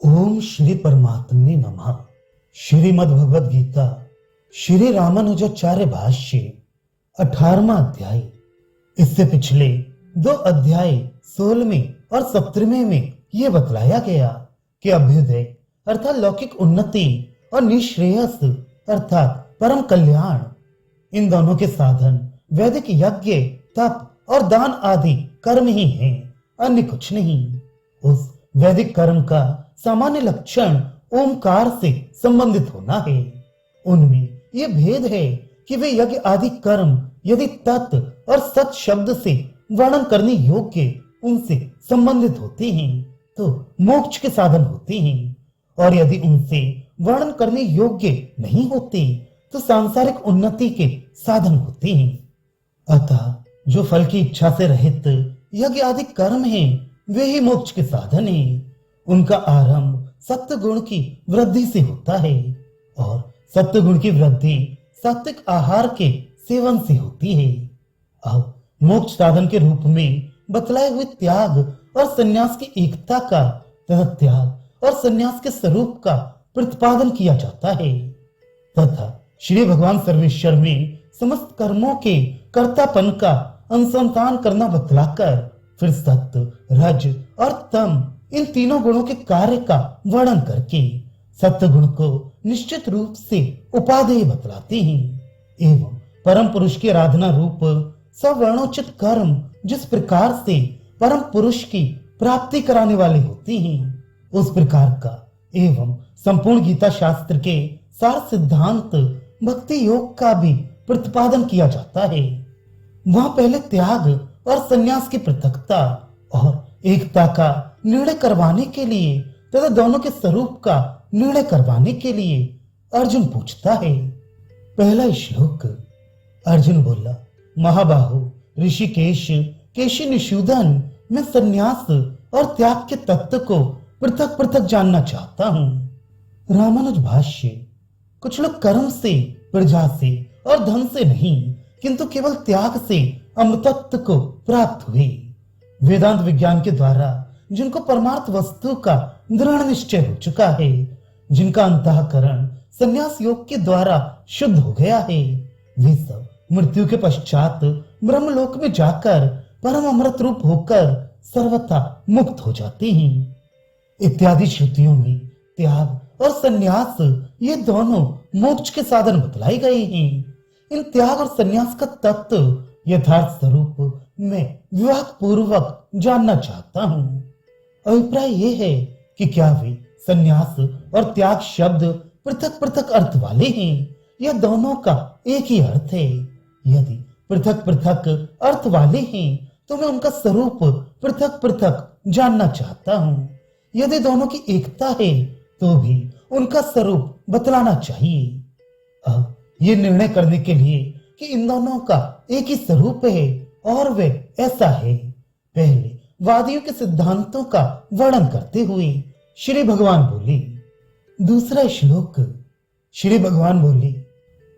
ओम श्री परमात्मने नमः। श्रीमद् भगवद गीता श्री रामानुजाचार्य भाष्य 18वां अध्याय। इससे पिछले दो अध्याय 16वें और 17वें में यह बतलाया गया कि अभ्युदय अर्थात लौकिक उन्नति और निश्रेयस अर्थात परम कल्याण, इन दोनों के साधन वैदिक यज्ञ, तप और दान आदि कर्म ही हैं, अन्य कुछ नहीं। उस वैदिक कर्म का सामान्य लक्षण ओमकार से संबंधित होना है। उनमें यह भेद है कि वे यज्ञ आदि कर्म यदि तत् और सत शब्द से वर्णन करने योग्य उनसे संबंधित होते हैं तो मोक्ष के साधन होते हैं, और यदि उनसे वर्णन करने योग्य नहीं होते तो सांसारिक उन्नति के साधन होते हैं। अतः जो फल की इच्छा से रहित यज्ञ आदि कर्म हैं, वे ही मोक्ष के साधन हैं। उनका आरंभ सत्य गुण की वृद्धि से होता है, और सत्य गुण की वृद्धि सात्विक आहार के सेवन से होती है। अब मोक्ष साधन के रूप में बतलाए हुए त्याग और संन्यास की एकता का तथा त्याग और संन्यास के स्वरूप का प्रतिपादन किया जाता है, तथा श्री भगवान सर्वेश्वर में समस्त कर्मों के कर्तापन का अनुसंधान करना बतलाकर फिर सत्य, रज और तम, इन तीनों गुणों के कार्य का वर्णन करके सत्य गुण को निश्चित रूप से उपादेय बतलाते हैं। एवं परम पुरुष की आराधना रूप सवर्णोचित कर्म जिस प्रकार से परम पुरुष की प्राप्ति कराने वाले होते हैं, उस प्रकार का एवं संपूर्ण गीता शास्त्र के सार सिद्धांत भक्ति योग का भी प्रतिपादन किया जाता है। वहां पहले त्याग और संन्यास की पृथकता और एकता का निर्णय करवाने के लिए तथा दोनों के स्वरूप का निर्णय करवाने के लिए अर्जुन पूछता है। पहला श्लोक। अर्जुन बोला, महाबाहु ऋषिकेश केशी निषूदन, मैं संन्यास और त्याग के तत्व को पृथक पृथक जानना चाहता हूं। रामानुज भाष्य। कुछ लोग कर्म से, प्रजा से और धन से नहीं, किंतु केवल त्याग से अमृतत्व को प्राप्त हुए। वेदांत विज्ञान के द्वारा जिनको परमार्थ वस्तु का दृढ़ निश्चय हो चुका है, जिनका अंतःकरण संन्यास योग के द्वारा शुद्ध हो गया है, वे सब मृत्यु के पश्चात ब्रह्मलोक में जाकर परम अमृत रूप होकर सर्वथा मुक्त हो जाते हैं। इत्यादि श्रुतियों में त्याग और संन्यास ये दोनों मोक्ष के साधन बतलाए गए हैं। इन त्याग और संन्यास का तत्व यथार्थ स्वरूप मैं विवाह पूर्वक जानना चाहता हूं। अभिप्राय यह है कि क्या वे संन्यास और त्याग शब्द पृथक पृथक अर्थ वाले हैं या दोनों का एक ही अर्थ है। यदि पृथक पृथक अर्थ वाले हैं तो मैं उनका स्वरूप पृथक पृथक जानना चाहता हूं। यदि दोनों की एकता है तो भी उनका स्वरूप बतलाना चाहिए। अब ये निर्णय करने के लिए कि इन दोनों का एक ही स्वरूप है और वे ऐसा है, पहले वादियों के सिद्धांतों का वर्णन करते हुए श्री भगवान बोले। दूसरा श्लोक। श्री भगवान बोले,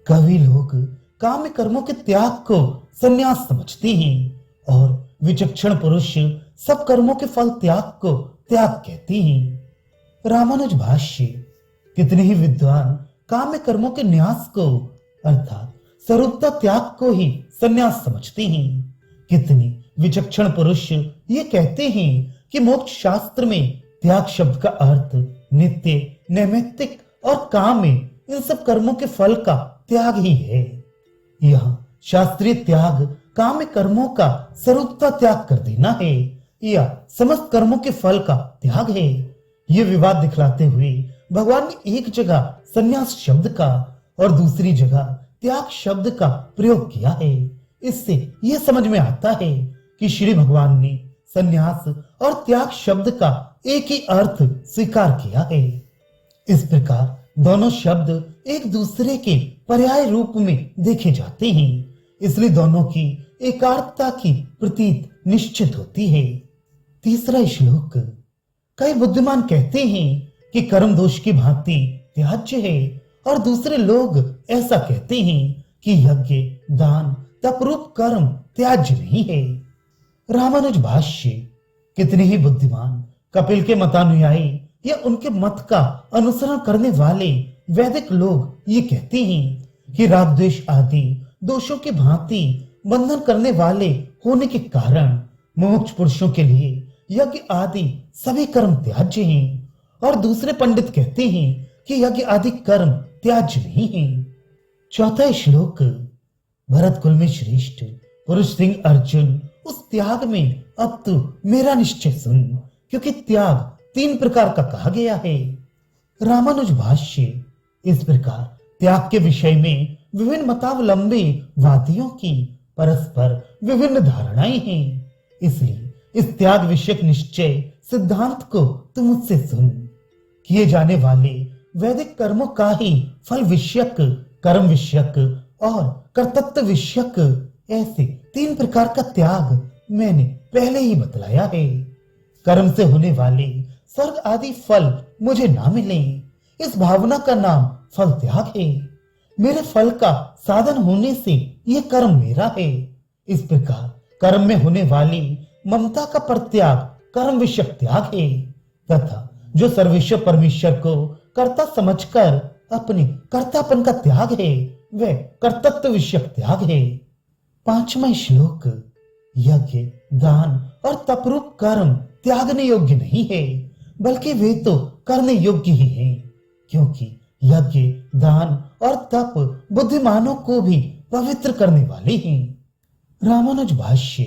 कवि लोग काम्य कर्मों के त्याग को संन्यास समझते हैं और विचक्षण पुरुष सब कर्मों के फल त्याग को त्याग कहते हैं। रामानुज भाष्य। कितने ही विद्वान काम्य कर्मों के न्यास को अर्थात स्वरूपता त्याग को ही संन्यास समझते हैं। कितने विचक्षण पुरुष ये कहते हैं कि मोक्ष शास्त्र में त्याग शब्द का अर्थ नित्य, नैमित्तिक और काम्य इन सब कर्मों के फल का त्याग ही है। यह शास्त्रीय त्याग काम्य कर्मों का स्वरूपता त्याग कर देना है या समस्त कर्मों के फल का त्याग है। ये विवाद दिखलाते हुए भगवान ने एक जगह संन्यास शब्द का और दूसरी जगह त्याग शब्द का प्रयोग किया है। इससे यह समझ में आता है कि श्री भगवान ने संन्यास और त्याग शब्द का एक ही अर्थ स्वीकार किया है। इस प्रकार दोनों शब्द एक दूसरे के पर्याय रूप में देखे जाते हैं, इसलिए दोनों की एकार्थता की प्रतीत निश्चित होती है। तीसरा श्लोक। कई बुद्धिमान कहते हैं कि कर्म दोष की भांति त्याज्य है, और दूसरे लोग ऐसा कहते हैं कि यज्ञ, दान, तपरूप कर्म त्याज्य नहीं है। रामानुज भाष्य। कितने ही बुद्धिमान कपिल के मतानुयायी या उनके मत का अनुसरण करने वाले वैदिक लोग ये कहते हैं कि राग द्वेष आदि दोषों की भांति बंधन करने वाले होने के कारण मुमुक्ष पुरुषों के लिए यज्ञ आदि सभी कर्म त्याज्य हैं, और दूसरे पंडित कहते हैं कि यज्ञ आदि कर्म त्याज्य नहीं है। चौथा श्लोक। भरत कुल में श्रेष्ठ पुरुष सिंह अर्जुन, उस त्याग में अब तू मेरा निश्चय सुन, क्योंकि त्याग 3 प्रकार का कहा गया है। रामानुज भाष्य। इस प्रकार त्याग के विषय में विभिन्न मतावलंबी वादियों की परस्पर विभिन्न धारणाएं हैं, इसलिए इस त्याग विषयक निश्चय सिद्धांत को तू मुझसे सुन। किए जाने वाले वैदिक कर्मों का ही फल विषयक, कर्म विषयक और कर्तृत्व विषयक ऐसे 3 प्रकार का त्याग मैंने पहले ही बतलाया है। कर्म से होने वाले स्वर्ग आदि फल मुझे ना मिले, इस भावना का नाम फल त्याग है। मेरे फल का साधन होने से यह कर्म मेरा है। इस प्रकार कर्म में होने वाली ममता का परित्याग कर्म विषयक त्याग है, तथा जो सर्वेश्वर परमेश्वर को कर्ता समझकर अपने कर्तापन का त्याग है वह कर्तृत्व विषयक त्याग है। 5वां श्लोक। यज्ञ, दान और तपरूप कर्म त्यागने योग्य नहीं है, बल्कि वे तो करने योग्य ही हैं, क्योंकि यज्ञ, दान और तप बुद्धिमानों को भी पवित्र करने वाले हैं। रामानुज भाष्य।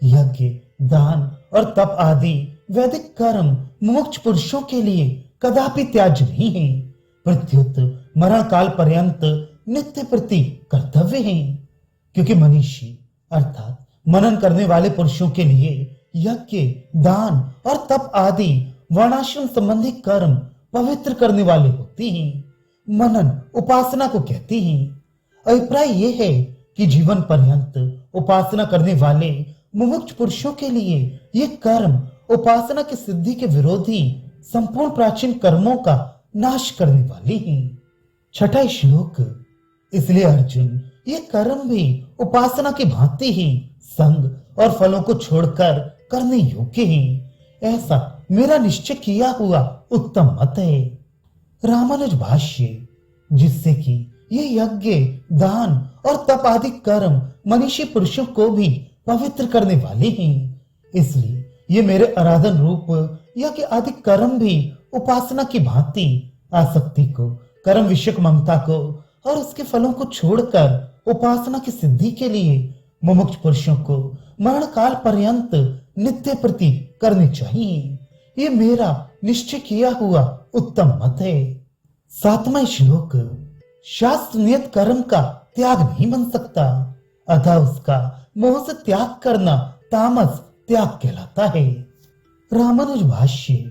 यज्ञ, दान और तप आदि वैदिक कर्म मुमुक्ष पुरुषों के लिए कदापि त्याज्य नहीं है, प्रत्युत मरण काल पर्यंत नित्य प्रति कर्तव्य हैं, क्योंकि मनीषी अर्थात मनन करने वाले पुरुषों के लिए यज्ञ, दान और तप आदि वर्णाश्रम संबंधी कर्म पवित्र करने वाले होते हैं। मनन उपासना को कहते हैं। अभिप्राय यह है कि जीवन पर्यंत उपासना करने वाले मुमुक्ष पुरुषों के लिए ये कर्म उपासना की सिद्धि के विरोधी संपूर्ण प्राचीन कर्मों का नाश करने वाले हैं। 6वां श्लोक। इसलिए अर्जुन, ये कर्म भी उपासना की भांति ही संग और फलों को छोड़कर करने योग्य हैं, ऐसा मेरा निश्चय किया हुआ उत्तम मत है। रामानुज भाष्य। जिससे कि ये यज्ञ, दान और तप आदि कर्म मनीषी पुरुषों को भी पवित्र करने वाले हैं, इसलिए ये मेरे आराधन रूप यज्ञ आदि कर्म भी उपासना की भांति आसक्ति को, कर्म विषयक ममता को और उसके फलों को छोड़कर उपासना की सिद्धि के लिए मुमुक्ष पुरुषों को मरण काल पर्यंत नित्य प्रति करने चाहिए। ये मेरा निश्चय किया हुआ उत्तम मत है। 7वां श्लोक। शास्त्र नियत कर्म का त्याग नहीं बन सकता, अतः उसका मोह से त्याग करना तामस त्याग कहलाता है। रामानुज भाष्य।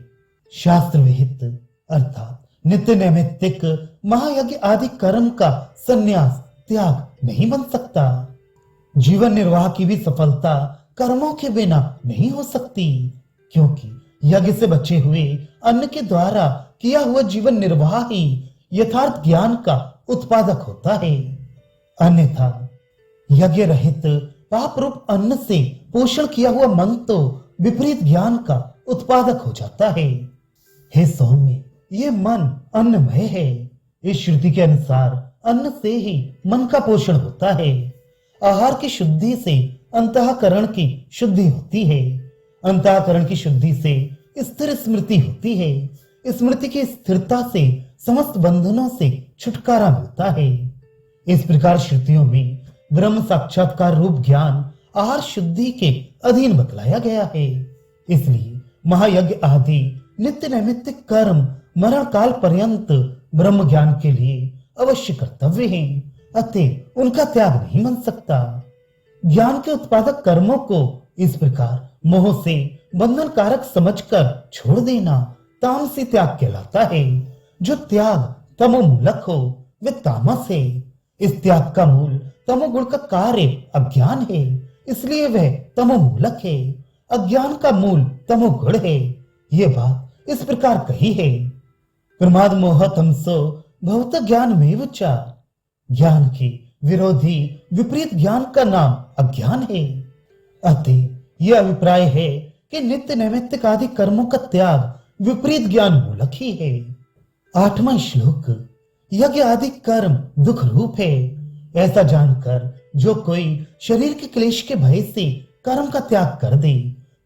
शास्त्र विहित अर्थात नित्य नैमित्तिक महायज्ञ आदि कर्म का संन्यास त्याग नहीं बन सकता। जीवन निर्वाह की भी सफलता कर्मों के बिना नहीं हो सकती, क्योंकि यज्ञ से बचे हुए अन्न के द्वारा किया हुआ जीवन निर्वाह ही यथार्थ ज्ञान का उत्पादक होता है। अन्यथा यज्ञ रहित पाप रूप अन्न से पोषण किया हुआ मन तो विपरीत ज्ञान का उत्पादक हो जाता है। हे सौम्य, ये मन अन्नमय है। इस श्रुति के अनुसार अन्न से ही मन का पोषण होता है। आहार की शुद्धि से अंतःकरण की शुद्धि होती है। अंतःकरण की शुद्धि से स्थिर स्मृति होती है। स्मृति की स्थिरता से समस्त बंधनों से छुटकारा मिलता है। इस प्रकार श्रुतियों में ब्रह्म साक्षात्कार रूप ज्ञान आहार शुद्धि के अधीन बतलाया गया है। इसलिए महायज्ञ आदि नित्य नैमित्तिक कर्म मरण काल पर्यंत ब्रह्म ज्ञान के लिए अवश्य कर्तव्य हैं, अतः उनका त्याग नहीं बन सकता। ज्ञान के उत्पादक कर्मों को इस प्रकार मोह से बंधन कारक समझकर छोड़ देना तामसी त्याग कहलाता है। जो त्याग तमोमूलक हो वह तामस है। इस त्याग का मूल तमोगुण का कार्य अज्ञान है, इसलिए वह तमोमूलक है। अज्ञान का मूल तमोगुण है। यह बात इस प्रकार कही है। प्रमाद मोह तमसो भौत ज्ञान में चा। ज्ञान की विरोधी विपरीत ज्ञान का नाम अज्ञान है। अतः यह अभिप्राय है कि नित्य नैमित्तिक आदि कर्मों का त्याग विपरीत ज्ञान मूलक ही है। 8वां श्लोक, यज्ञ आदि कर्म दुख रूप है। ऐसा जानकर जो कोई शरीर के क्लेश के भय से कर्म का त्याग कर दे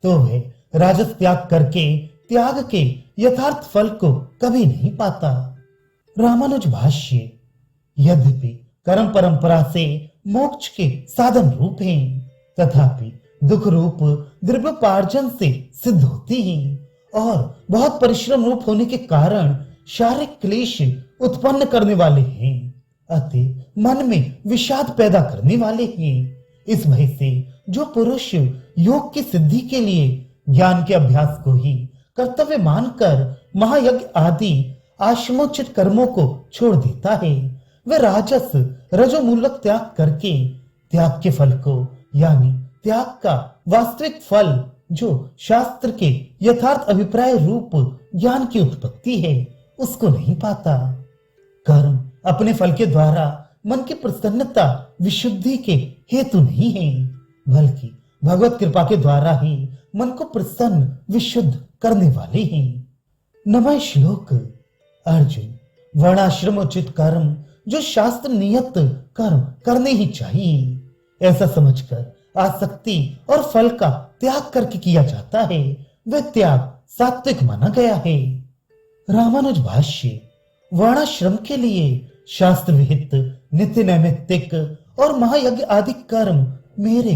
तो वह राजस त्याग करके त्याग के यथार्थ फल को कभी नहीं पाता। रामानुज भाष्य, यद्यपि कर्म परंपरा से मोक्ष के साधन रूप हैं, तथापि दुख रूप द्रव्योपार्जन से सिद्ध होती हैं और बहुत परिश्रम रूप होने के कारण शारीरिक क्लेश उत्पन्न करने वाले हैं, अतः मन में विषाद पैदा करने वाले हैं। इस भय से जो पुरुष योग की सिद्धि के लिए ज्ञान के अभ्यास को ही कर्तव्य मानकर महायज्ञ आदि आश्रमोचित कर्मों को छोड़ देता है, वह राजस रजोमूलक त्याग करके त्याग के फल को यानी त्याग का वास्तविक फल जो शास्त्र के यथार्थ अभिप्राय रूप ज्ञान की उत्पत्ति है उसको नहीं पाता। कर्म अपने फल के द्वारा मन की प्रसन्नता विशुद्धि के हेतु नहीं है, बल्कि भगवत कृपा के द्वारा ही मन को प्रसन्न विशुद्ध करने वाले हैं। 9वां श्लोक, अर्जुन, वर्णाश्रम उचित कर्म जो शास्त्र नियत कर्म करने ही चाहिए, ऐसा समझकर आसक्ति और फल का त्याग करके किया जाता है, वह त्याग सात्विक माना गया है। रामानुज भाष्य, वर्णाश्रम के लिए शास्त्र विहित नित्य नैमित्तिक और महायज्ञ आदि कर्म मेरे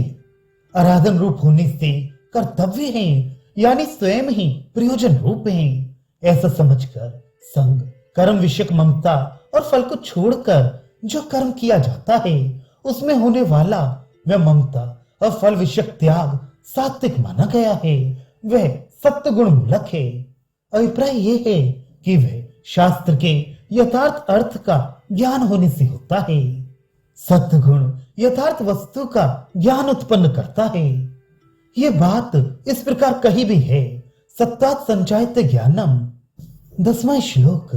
आराधन रूप होने से कर्तव्य हैं, यानी स्वयं ही प्रयोजन रूप हैं। ऐसा समझकर संग कर्म विषयक ममता और फल को छोड़कर जो कर्म किया जाता है उसमें होने वाला वह ममता और फल विषयक त्याग सात्विक माना गया है, वह सत्य गुण मूलक है। अभिप्राय यह है कि वह शास्त्र के यथार्थ अर्थ का ज्ञान होने से होता है। सत्य गुण यथार्थ वस्तु का ज्ञान उत्पन्न करता है। ये बात इस प्रकार कही भी है, सत्तात् संचायते ज्ञानम। 10वां श्लोक,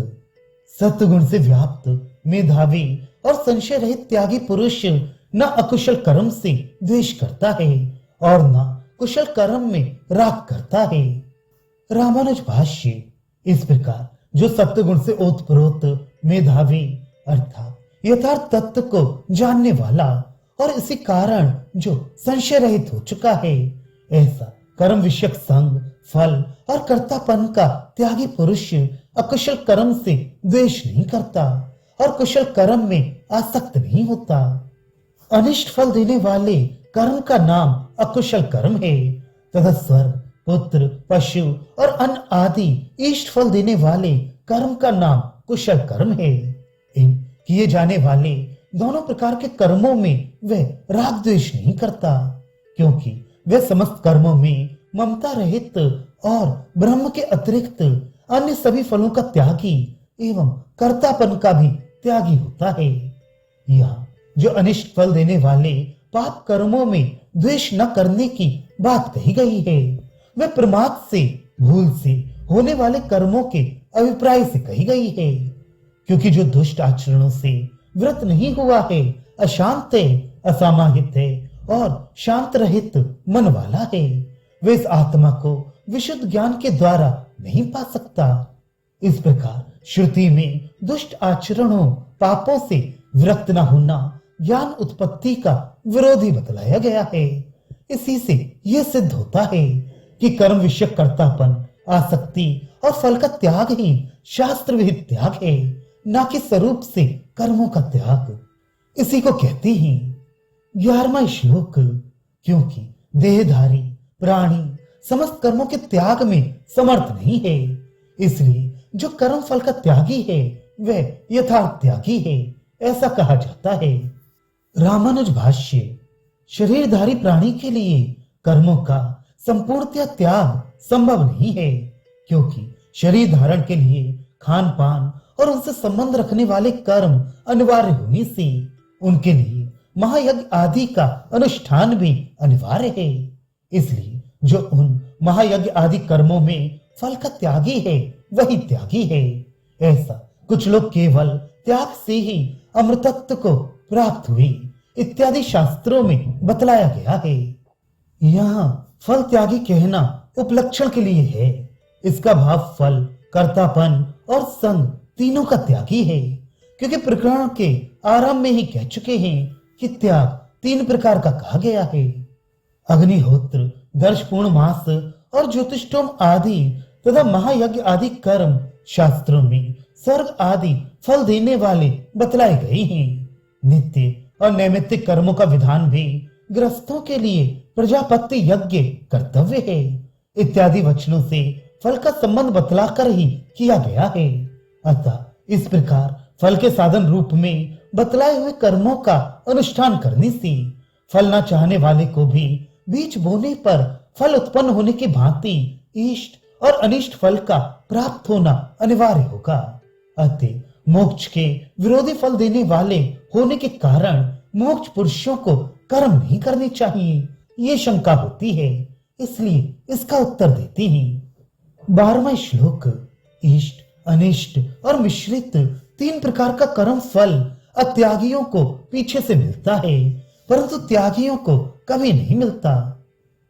सत्गुण से व्याप्त मेधावी और संशय रहित त्यागी पुरुष न अकुशल कर्म से द्वेष करता है और न कुशल कर्म में राग करता है। रामानुज भाष्य, इस प्रकार जो सत्गुण से ओतप्रोत मेधावी अर्थात यथार्थ तत्व को जानने वाला और इसी कारण जो संशय रहित हो चुका है, ऐसा कर्म विषयक संग फल और कर्तापन का त्यागी पुरुष अकुशल कर्म से द्वेष नहीं करता और कुशल कर्म में आसक्त नहीं होता। अनिष्ट फल देने वाले कर्म का नाम अकुशल कर्म है तथा स्वर्ग, पुत्र, पशु और अन्न आदि इष्ट फल देने वाले कर्म का नाम कुशल कर्म है। इन किए जाने वाले दोनों प्रकार के कर्मों में वह राग द्वेष नहीं करता, क्योंकि वह समस्त कर्मों में ममता रहित और ब्रह्म के अतिरिक्त अन्य सभी फलों का त्यागी एवं कर्तापन का भी त्यागी होता है। यहाँ जो अनिष्ट फल देने वाले पाप कर्मों में द्वेष न करने की बात कही गई है, वह प्रमाद से भूल से होने वाले कर्मों के अभिप्राय से कही गई है, क्योंकि जो दुष्ट आचरणों से व्रत नहीं हुआ है, अशांत है, असामाहित है और शांत रहित मन वाला है, वे इस आत्मा को विशुद्ध ज्ञान के द्वारा नहीं पा सकता। इस प्रकार श्रुति में दुष्ट आचरणों पापों से विरक्त न होना ज्ञान उत्पत्ति का विरोधी बतलाया गया है। इसी से यह सिद्ध होता है कि कर्म विषयक कर्तापन, आसक्ति और फल का त्याग ही शास्त्र विहित त्याग है, न कि स्वरूप से कर्मों का त्याग। इसी को कहते हैं 11वां श्लोक, क्योंकि देहधारी प्राणी समस्त कर्मों के त्याग में समर्थ नहीं है, इसलिए जो कर्म फल का त्यागी है वह यथार्थ त्यागी है, ऐसा कहा जाता है। रामानुज भाष्य, शरीरधारी प्राणी के लिए कर्मों का संपूर्णतया त्याग संभव नहीं है, क्योंकि शरीर धारण के लिए खान पान और उनसे संबंध रखने वाले कर्म अनिवार्य होने से उनके लिए महायज्ञ आदि का अनुष्ठान भी अनिवार्य है। इसलिए जो उन महायज्ञ आदि कर्मों में फल का त्यागी है वही त्यागी है। ऐसा कुछ लोग केवल त्याग से ही अमृतत्व को प्राप्त हुई इत्यादि शास्त्रों में बतलाया गया है। यहाँ फल त्यागी कहना उपलक्षण के लिए है, इसका भाव फल, कर्तापन और संग तीनों का त्यागी है, क्योंकि प्रकरण के आरंभ में ही कह चुके हैं कि त्याग तीन प्रकार का कहा गया है। अग्निहोत्र, दर्श पूर्णमास और ज्योतिषोम आदि तथा महायज्ञ आदि कर्म शास्त्रों में स्वर्ग आदि फल देने वाले बतलाए गए हैं। नित्य और नैमित्तिक कर्मों का विधान भी गृहस्थों के लिए प्रजापति यज्ञ कर्तव्य है इत्यादि वचनों से फल का संबंध बतलाकर ही किया गया है। अतः इस प्रकार फल के साधन रूप में बतलाए हुए कर्मों का अनुष्ठान करने से फल न चाहने वाले को भी बीज बोने पर फल उत्पन्न होने की भांति इष्ट और अनिष्ट फल का प्राप्त होना अनिवार्य होगा। अतः मोक्ष के विरोधी फल देने वाले होने के कारण मोक्ष पुरुषों को कर्म नहीं करने चाहिए, ये शंका होती है, इसलिए इसका उत्तर देते हैं। 12वां श्लोक। इष्ट, अनिष्ट और मिश्रित तीन प्रकार का कर्म फल अत्यागियों को पीछे से मिलता है, परंतु त्यागियों को कभी नहीं मिलता।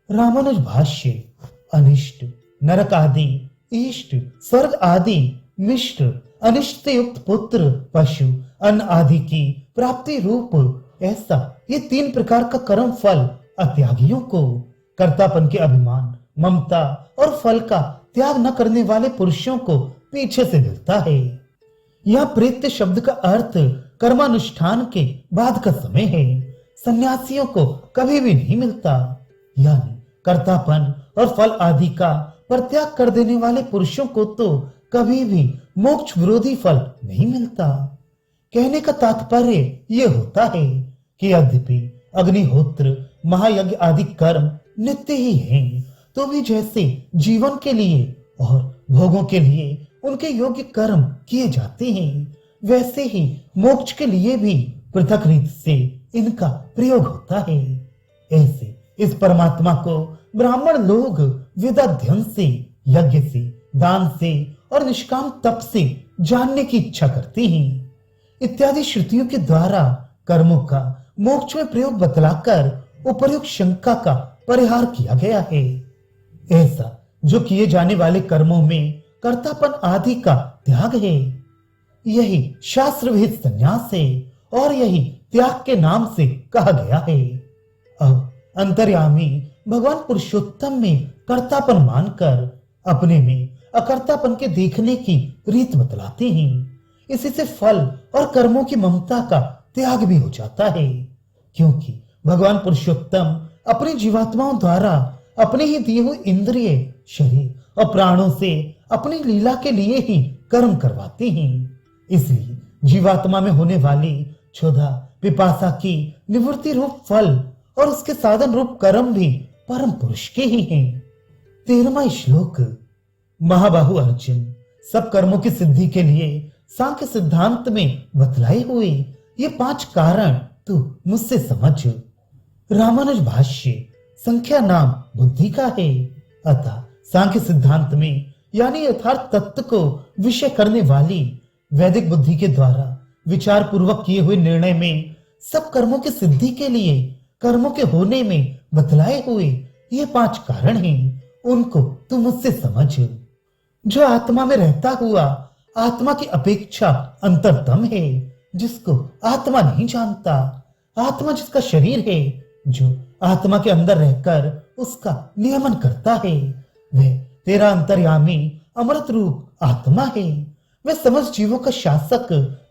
रामानुज भाष्य। अनिष्ट नरक आदि, इष्ट स्वर्ग आदि, मिश्र अनिष्ट से युक्त पुत्र, पशु, अन्न आदि की प्राप्ति रूप, ऐसा ये तीन प्रकार का कर्म फल अत्यागियों को कर्तापन के अभिमान, ममता और फल का त्याग न करने वाले पुरुषों को पीछे से मिलता है। यह प्रेत्य शब्द का अर्थ कर्मानुष्ठान के बाद का समय है, सन्यासियों को कभी भी नहीं मिलता। यानी कर्तापन और फल आदि का परित्याग कर देने वाले पुरुषों को तो कभी भी मोक्ष विरोधी फल नहीं मिलता। कहने का तात्पर्य यह होता है कि यद्यपि अग्निहोत्र, महायज्ञ आदि कर्म नित्य ही हैं, तो भी जैसे जीवन के लिए और भोगों के लिए उनके योग्य कर्म किए जाते हैं, वैसे ही मोक्ष के लिए भी पृथक रीत से इनका प्रयोग होता है। ऐसे इस परमात्मा को ब्राह्मण लोग वेदाध्ययन से, यज्ञ से, दान से और निष्काम तप से जानने की इच्छा करते हैं। इत्यादि श्रुतियों के द्वारा कर्मों का मोक्ष में प्रयोग बतलाकर उपर्युक्त शंका का परिहार किया गया है। ऐसा जो किए जाने वाले कर्मों में कर्तापन आदि का त्याग है, यही शास्त्र विहित संन्यास है और यही त्याग के नाम से कहा गया है। अब अंतर्यामी भगवान पुरुषोत्तम में कर्तापन मानकर अपने में अकर्तापन के देखने की रीत बतलाते हैं। इसी से फल और कर्मों की ममता का त्याग भी हो जाता है, क्योंकि भगवान पुरुषोत्तम अपनी जीवात्माओं द्वारा अपने ही दिए हुए इंद्रिय, शरीर और प्राणों से अपनी लीला के लिए ही कर्म करवाते हैं। इसलिए जीवात्मा में होने वाली क्षुधा, पिपासा की निवृत्ति रूप फल और उसके साधन रूप कर्म भी परम पुरुष के ही हैं। 13वां श्लोक। महाबाहु अर्जुन, सब कर्मों की सिद्धि के लिए सांख्य सिद्धांत में बतलाए हुए ये 5 कारण तू मुझसे समझ। रामानुज भाष्य। संख्या नाम बुद्धि का है, अतः सांख्य सिद्धांत में यानी यथार्थ तत्व को विषय करने वाली वैदिक बुद्धि के द्वारा विचार पूर्वक किए हुए निर्णय में सब कर्मों की सिद्धि के लिए कर्मों के होने में बतलाए हुए ये 5 कारण हैं, उनको तू मुझसे समझ। जो आत्मा में रहता हुआ आत्मा की अपेक्षा अंतरतम है, जिसको आत्मा नहीं जानता, आत्मा जिसका शरीर है, जो आत्मा के अंदर रहकर उसका नियमन करता है, वह तेरा अंतर्यामी अमृत रूप आत्मा है। वह समस्त जीवों का शासक,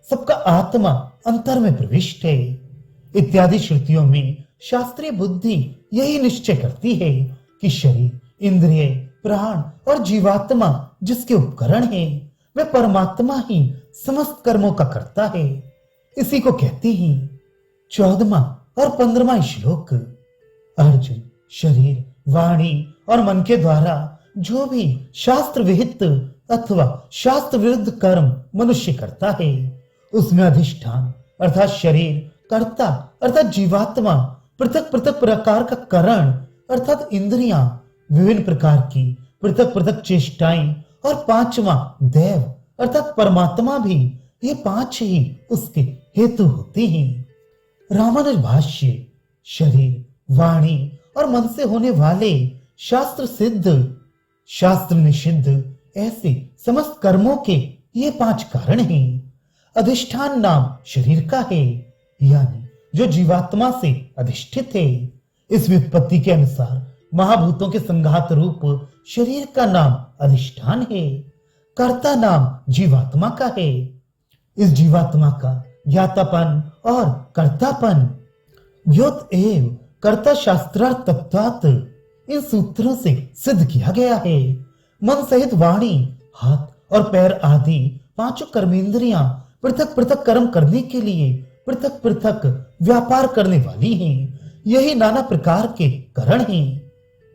सबका आत्मा अंतर में प्रविष्ट है। इत्यादि श्रुतियों में शास्त्रीय बुद्धि यही निश्चय करती है कि शरीर, इंद्रिय, प्राण और जीवात्मा जिसके उपकरण है, वह परमात्मा ही समस्त कर्मों का करता है। इसी को कहते हैं। 14वां और 15वां श्लोक। अर्जुन, शरीर, वाणी और मन के द्वारा जो भी शास्त्र विहित अथवा शास्त्र विरुद्ध कर्म मनुष्य करता है, उसमें अधिष्ठान अर्थात शरीर, कर्ता अर्थात जीवात्मा, पृथक पृथक प्रकार का करण अर्थात इंद्रियां, विभिन्न प्रकार की पृथक पृथक चेष्टाएं और 5वां देव अर्थात परमात्मा भी, ये 5 ही उसके हेतु होते हैं। रामानुज भाष्य। शरीर, वाणी और मन से होने वाले शास्त्र सिद्ध शास्त्र निषिद्ध ऐसे समस्त कर्मों के ये 5 कारण हैं। अधिष्ठान नाम शरीर का है, यानी जो जीवात्मा से अधिष्ठित है। इस व्युत्पत्ति के अनुसार महाभूतों के संघात रूप शरीर का नाम अधिष्ठान है। कर्ता नाम जीवात्मा का है। इस जीवात्मा का ज्ञातापन और कर्तापन योत एव कर्ता शास्त्रार्थ तत्वात् इन सूत्रों से सिद्ध किया गया है। मन सहित वाणी, हाथ और पैर आदि 5 कर्मेंद्रियां पृथक पृथक कर्म करने के लिए पृथक पृथक व्यापार करने वाली हैं। यही नाना प्रकार के करण हैं।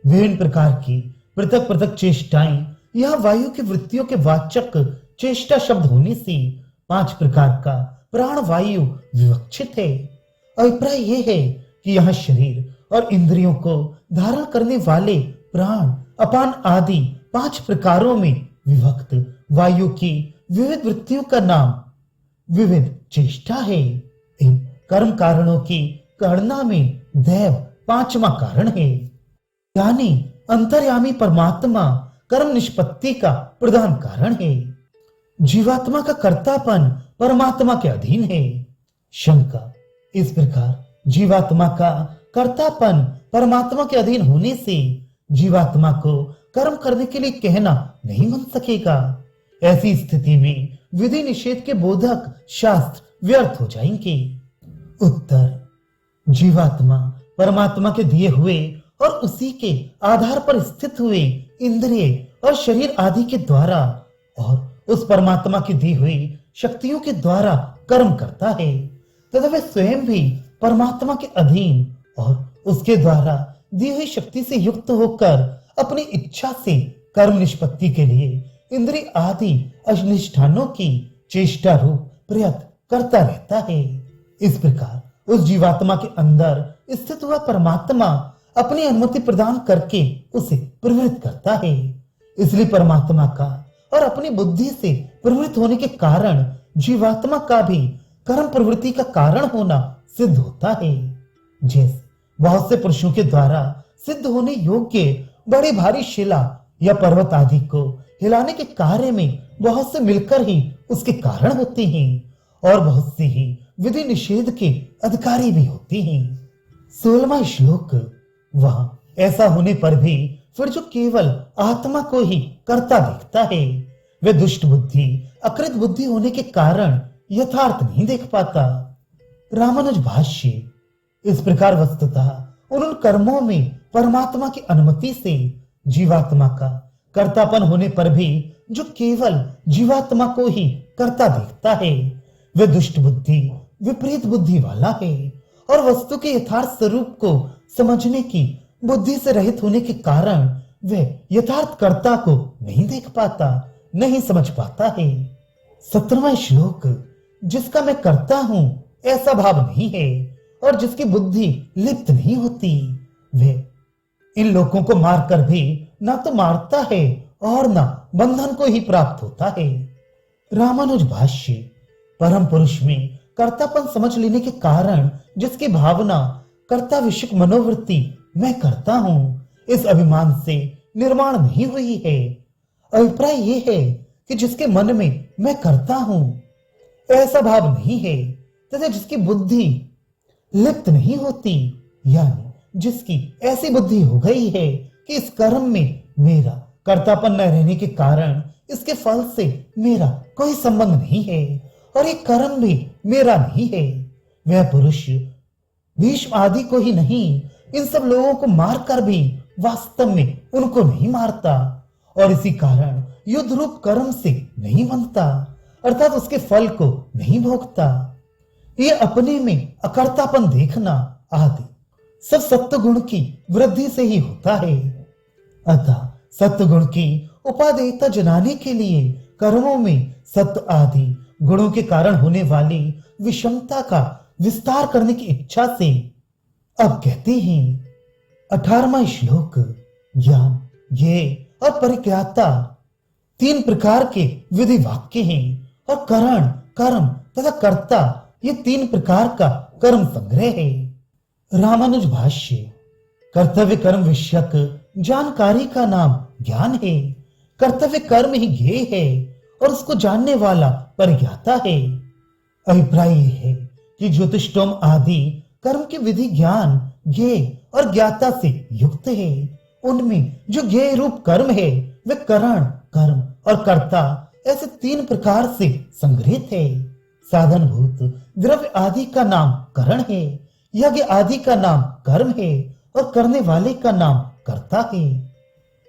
विभिन्न प्रकार की पृथक पृथक चेष्टाएं यह वायु की वृत्तियों के वाचक चेष्टा शब्द होने से 5 प्रकार का प्राण वायु विवक्षित है। अभिप्राय यह है कि यह शरीर और इंद्रियों को धारण करने वाले प्राण, अपान आदि 5 प्रकारों में विभक्त वायु की विविध वृत्तियों का नाम विविध चेष्टा है। इन कर्म कारणों की गणना में दैव 5वां कारण है, यानी अंतर्यामी परमात्मा कर्म निष्पत्ति का प्रधान कारण है। जीवात्मा का कर्तापन परमात्मा के अधीन है। शंका, इस प्रकार जीवात्मा का कर्तापन परमात्मा के अधीन होने से जीवात्मा को कर्म करने के लिए कहना नहीं बन सकेगा। ऐसी स्थिति में विधि निषेध के बोधक शास्त्र व्यर्थ हो जाएंगे। उत्तर, जीवात्मा परमात्मा के दिए हुए और उसी के आधार पर स्थित हुए इंद्रिय और शरीर आदि के द्वारा और उस परमात्मा की दी हुई शक्तियों के द्वारा कर्म करता है तथा वह स्वयं भी परमात्मा के अधीन और उसके द्वारा दी हुई शक्ति से युक्त होकर अपनी इच्छा से कर्म निष्पत्ति के लिए इंद्रिय आदि अनुष्ठानों की चेष्टा रूप प्रयत्न करता रहता है। इस प्रकार उस जीवात्मा के अंदर स्थित हुआ परमात्मा अपनी अनुमति प्रदान करके उसे प्रवृत्त करता है। इसलिए परमात्मा का और अपनी बुद्धि से प्रवृत्त होने के कारण जीवात्मा का भी कर्म प्रवृत्ति का कारण होना सिद्ध होता है। जैसे बहुत से पुरुषों के द्वारा सिद्ध होने योग्य बड़ी भारी शिला या पर्वत आदि को हिलाने के कार्य में बहुत से मिलकर ही उसके कारण होते हैं और बहुत से ही विधि निषेध के अधिकारी भी होते हैं। 16वां श्लोक, वहां ऐसा होने पर भी फिर जो केवल आत्मा को ही करता देखता है वह दुष्ट बुद्धि, अकृत बुद्धि होने के कारण यथार्थ नहीं देख पाता। रामानुज भाष्य, इस प्रकार वस्तुतः उन कर्मों में परमात्मा की अनुमति से जीवात्मा का कर्तापन होने पर भी जो केवल जीवात्मा को ही करता देखता है वह दुष्ट बुद्धि, विपरीत बुद्धि वाला है और वस्तु के यथार्थ स्वरूप को समझने की बुद्धि से रहित होने के कारण वह यथार्थ कर्ता को नहीं देख पाता, नहीं समझ पाता है। 17वां श्लोक, जिसका मैं करता हूं ऐसा भाव नहीं है और जिसकी बुद्धि लिप्त नहीं होती वह इन लोगों को मारकर भी ना तो मारता है और ना बंधन को ही प्राप्त होता है। रामानुज भाष्य, परम पुरुष में कर्तापन समझ लेने के कारण जिसकी भावना कर्ता विषयक मनोवृत्ति मैं करता हूं इस अभिमान से निर्माण नहीं हुई है। अभिप्राय यह है कि जिसके मन में मैं करता हूं ऐसा भाव नहीं है तथा जिसकी बुद्धि लिप्त नहीं होती, यानी जिसकी ऐसी बुद्धि हो गई है कि इस कर्म में मेरा कर्तापन न रहने के कारण इसके फल से मेरा कोई संबंध नहीं है और ये कर्म भी मेरा नहीं है, वह पुरुष भीष्म आदि को ही नहीं इन सब लोगों को मारकर भी वास्तव में उनको नहीं मारता और इसी कारण युद्ध रूप कर्म से नहीं बनता अर्थात उसके फल को नहीं भोगता। ये अपने में अकर्तापन देखना आदि सब सत्व गुण की वृद्धि से ही होता है। अतः सत्व गुण की उपादेयता जनाने के लिए कर्मों में सत्व आदि गुणों के कारण होने वाली विषमता का विस्तार करने की इच्छा से अब कहते हैं 18वां श्लोक, ज्ञान, ज्ञेय और परिज्ञाता 3 प्रकार के विधि वाक्य हैं और करण, कर्म तथा कर्ता ये 3 प्रकार का कर्म संग्रह है। रामानुज भाष्य, कर्तव्य कर्म विषयक जानकारी का नाम ज्ञान है। कर्तव्य कर्म ही ज्ञेय है और उसको जानने वाला परिज्ञाता है। अभिप्राय यह है कि ज्योतिष्टोम आदि कर्म की विधि ज्ञान, ज्ञेय और ज्ञाता से युक्त है। उनमें जो ज्ञेय रूप कर्म है वे करण, कर्म और कर्ता ऐसे तीन प्रकार से संग्रहित है। साधनभूत द्रव्य आदि का नाम करण है, यज्ञ आदि का नाम कर्म है और करने वाले का नाम कर्ता है।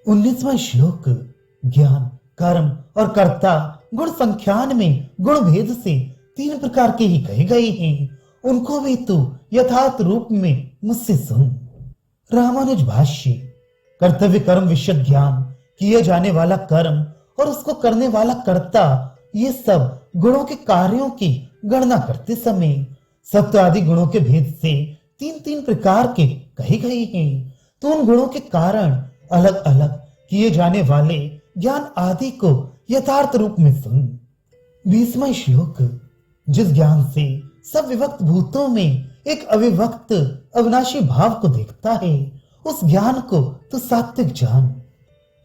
19वां श्लोक ज्ञान, कर्म और कर्ता गुण संख्यान में गुण भेद से तीन प्रकार के ही कहे गए हैं। उनको भी तू यथार्थ रूप में मुझसे सुन। रामानुज भाष्य। कर्तव्य कर्म विषय ज्ञान, किए जाने वाला कर्म और उसको करने वाला कर्ता, ये सब गुणों के कार्यों की गणना करते समय सत्व आदि गुणों के भेद से तीन तीन प्रकार के कहे गए हैं। तो उन गुणों के कारण अलग अलग किए जाने वाले ज्ञान आदि को यथार्थ रूप में सुन। 20वां श्लोक जिस ज्ञान से सब विभक्त भूतों में एक अविभक्त अविनाशी भाव को देखता है, उस ज्ञान को तो सात्विक जान।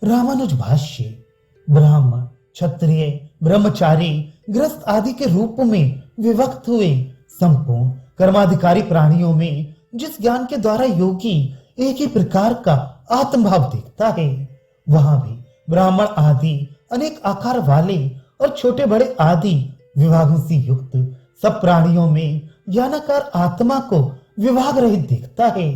रामानुज भाष्य। ब्राह्मण, क्षत्रिय, ब्रह्मचारी, गृहस्थ आदि के रूप में विभक्त हुए संपूर्ण कर्माधिकारी प्राणियों में जिस ज्ञान के द्वारा योगी एक ही प्रकार का आत्मभाव देखता है, वहां भी ब्राह्मण आदि अनेक आकार वाले और छोटे बड़े आदि विभागों से युक्त सब प्राणियों में ज्ञानाकार आत्मा को विभाग रहित देखता है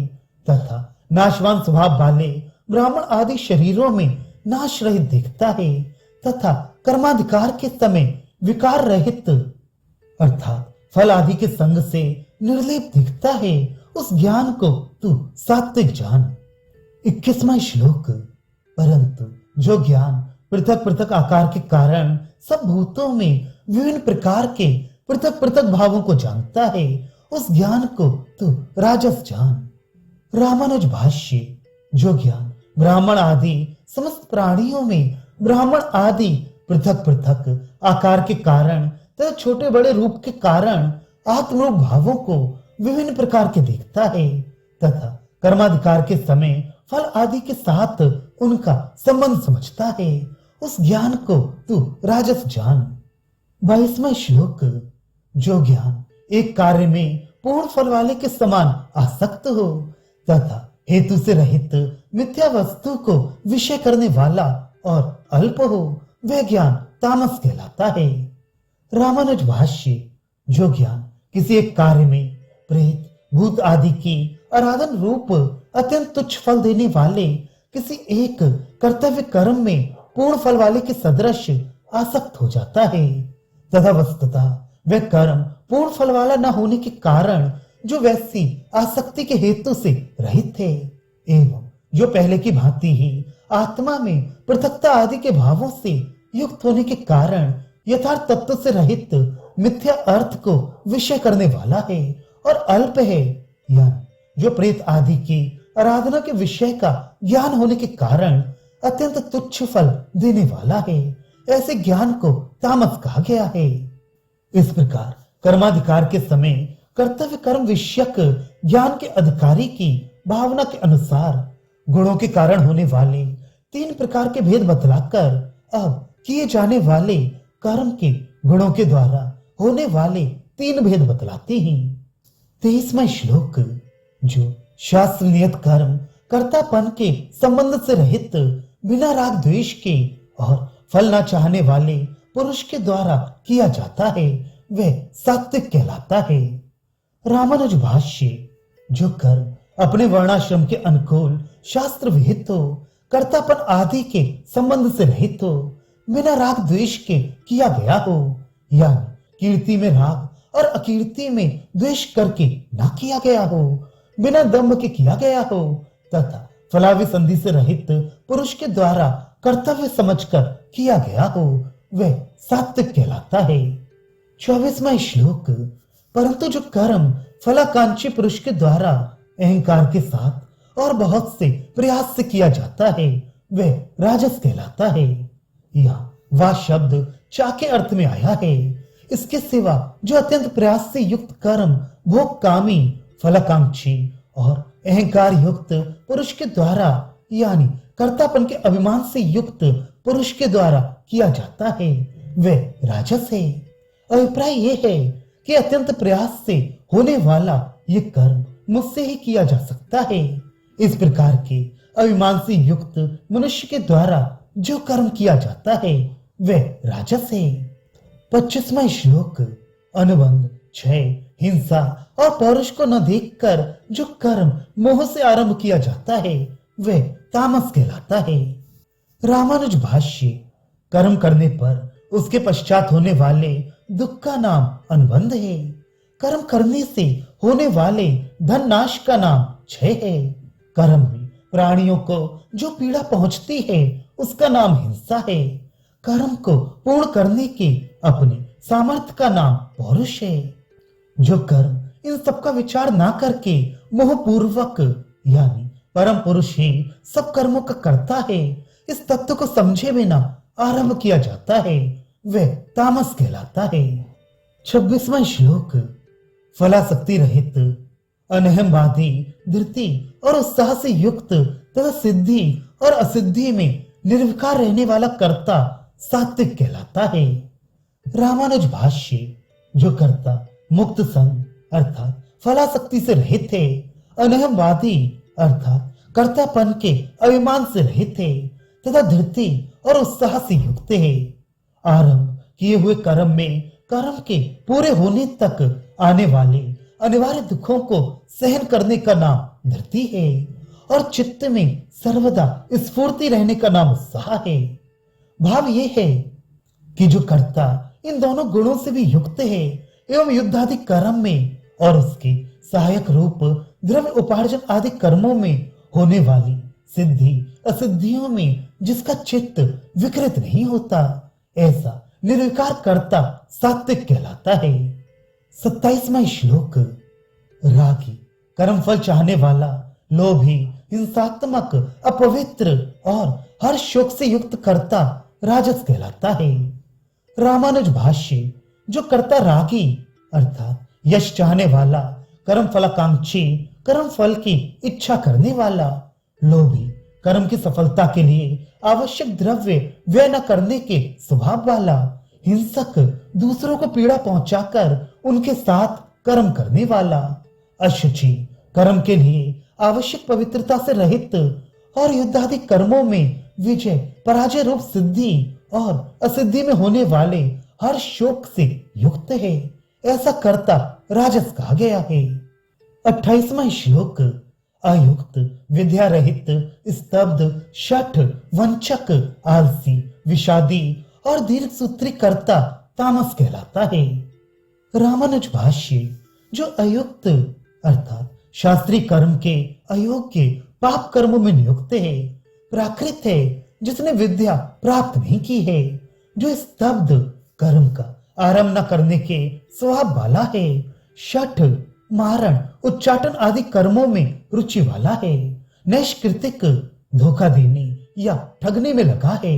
तथा नाशवान स्वभाव वाले ब्राह्मण आदि शरीरों में नाश रहित देखता है तथा कर्माधिकार के समय विकार रहित अर्थात फल आदि के संग से निर्लेप दिखता है। उस ज्ञान को तू सात्विक जान। 21वां श्लोक परंतु जो ज्ञान पृथक पृथक आकार के कारण सब भूतों में विभिन्न प्रकार के पृथक पृथक भावों को जानता है, उस ज्ञान को तू राजस जान। रामानुज भाष्य। जो ज्ञान ब्राह्मण आदि समस्त प्राणियों में ब्राह्मण आदि पृथक पृथक आकार के कारण तथा छोटे बड़े रूप के कारण आत्मरूप भावों को विभिन्न प्रकार के देखता है तथा कर्माधिकार के समय फल आदि के साथ उनका संबंध समझता है, उस ज्ञान को तू राजस जान। 22वां श्लोक जो ज्ञान एक कार्य में पूर्ण फल वाले के समान आसक्त हो तथा हेतु से रहित मिथ्या वस्तु को विषय करने वाला और अल्प हो, वह ज्ञान तामस कहलाता है। रामानुज भाष्य। जो ज्ञान किसी एक कार्य में प्रेत, भूत आदि की आराधन रूप अत्यंत तुच्छ फल देने वाले किसी एक कर्तव्य कर्म में पूर्ण फल वाले के सदृश आसक्त हो जाता है तथा वस्तुतः वह कर्म पूर्ण फल वाला न होने के कारण जो वैसी आसक्ति के हेतु से रहित है एवं जो पहले की भांति ही आत्मा में पृथकता आदि के भावों से युक्त होने के कारण यथार्थ तत्व से रहित मिथ्या अर्थ को विषय करने वाला है और अल्प है, यानी जो प्रेत आदि की आराधना के विषय का ज्ञान होने के कारण अत्यंत तुच्छ फल देने वाला है, ऐसे ज्ञान को तामस कहा गया है। इस प्रकार कर्माधिकार के समय कर्तव्य कर्म विषयक ज्ञान के अधिकारी की भावना के अनुसार गुणों के कारण होने वाले तीन प्रकार के भेद बतलाकर अब किए जाने वाले कर्म के गुणों के द्वारा होने वाले तीन भेद बतलाते हैं। 23वां श्लोक जो शास्त्र नियत कर्म कर्तापन के संबंध से रहित बिना राग द्वेष के और फल न चाहने वाले पुरुष के द्वारा किया जाता है वह सात्विक कहलाता है। रामानुज भाष्य। जो कर्म अपने वर्णाश्रम के अनुकूल शास्त्र विहित हो, कर्तापन आदि के संबंध से रहित हो, बिना राग द्वेष के किया गया हो, यानी कीर्ति में राग और अकीर्ति में द्वेष करके ना किया गया हो, बिना दम्भ के किया गया हो तथा फलाभिसंधि से रहित पुरुष के द्वारा कर्तव्य समझकर किया गया हो, वह सात्विक कहलाता है। 24वां श्लोक परंतु जो कर्म फलाकांक्षी पुरुष के द्वारा अहंकार के साथ और बहुत से प्रयास से किया जाता है वह राजस कहलाता है। यह वह शब्द चा के अर्थ में आया है। इसके सिवा जो अत्यंत प्रयास से युक्त कर्म भोग कामी, फलाकांक्षी और अहंकार युक्त पुरुष के द्वारा यानी कर्तापन के अभिमान से युक्त पुरुष के द्वारा किया जाता है वह राजस है। अभिप्राय यह है कि अत्यंत प्रयास से होने वाला ये कर्म मुझसे ही किया जा सकता है। इस प्रकार के अभिमान से युक्त मनुष्य के द्वारा जो कर्म किया जाता है वह राजस है। 25वां श्लोक। अनुबंध 6। हिंसा और पौरुष को न देखकर जो कर्म मोह से आरंभ किया जाता है वह तामस कहलाता है। रामानुज भाष्य। कर्म करने पर उसके पश्चात होने वाले दुख का नाम अनुबंध है। कर्म करने से होने वाले धन नाश का नाम क्षय है। कर्म में प्राणियों को जो पीड़ा पहुंचती है उसका नाम हिंसा है। कर्म को पूर्ण करने के अपने सामर्थ्य का नाम पौरुष है। जो कर्म इन सब का विचार ना करके मोह पूर्वक यानी परम पुरुष ही सब कर्मों का करता है, इस तत्व को समझे बिना आरंभ किया जाता है वह तामस कहलाता है। 26वां श्लोक। फलासक्ति रहित अनहमवादी धृति और उत्साह से युक्त तथा सिद्धि और असिद्धि में निर्विकार रहने वाला कर्ता सात्विक कहलाता है। रामानुज भाष्य। जो कर्ता मुक्त संग अर्थात फलासक्ति से रहित है, अनहमवादी अर्थात कर्तापन के अभिमान से रहित है तथा धृति और उत्साह से युक्त है, आरंभ किए हुए कर्म में कर्म के पूरे होने तक आने वाले अनिवार्य दुखों को सहन करने का नाम धृति है और चित्त में सर्वदा स्फूर्ति रहने का नाम उत्साह है। भाव यह है कि जो कर्ता इन दोनों गुणों से भी युक्त है एवं युद्धादि कर्म में और उसके सहायक रूप द्रव्य उपार्जन आदि कर्मों में होने वाली सिद्धि असिद्धियों में जिसका चित्त विकृत नहीं होता, ऐसा निर्विकार कर्ता सात्विक कहलाता है। 27वां श्लोक। रागी कर्म फल चाहने वाला, लोभी, हिंसात्मक, अपवित्र और हर शोक से युक्त कर्ता राजस कहलाता है। रामानुज भाष्य। जो कर्ता रागी अर्थात यश चाहने वाला, कर्म फलाकांक्षी, कर्म फल की इच्छा करने वाला, लोभी, कर्म की सफलता के लिए आवश्यक द्रव्य व्यय न करने के स्वभाव वाला, हिंसक, दूसरों को पीड़ा पहुंचाकर उनके साथ कर्म करने वाला, अशुचि, कर्म के लिए आवश्यक पवित्रता से रहित और युद्धादि कर्मों में विजय पराजय रूप सिद्धि और असिद्धि में होने वाले हर शोक से युक्त है, ऐसा कर्ता राजस कहा गया है। 28वां श्लोक। अयुक्त, विद्या रहित, स्तब्ध, शठ, वंचक, आलसी, विषादी और दीर्घ सूत्री कर्ता तामस कहलाता है। रामानुज भाष्य। जो अयुक्त अर्थात शास्त्रीय कर्म के अयोग्य पाप कर्मों में नियुक्त है, प्राकृत है, जिसने विद्या प्राप्त नहीं की है, जो स्तब्ध कर्म का आरंभ न करने के स्वभाव वाला है, शठ, मारण, उच्चाटन आदि कर्मों में रुचि वाला है, नैष्कृतिक, धोखा देने या ठगने में लगा है,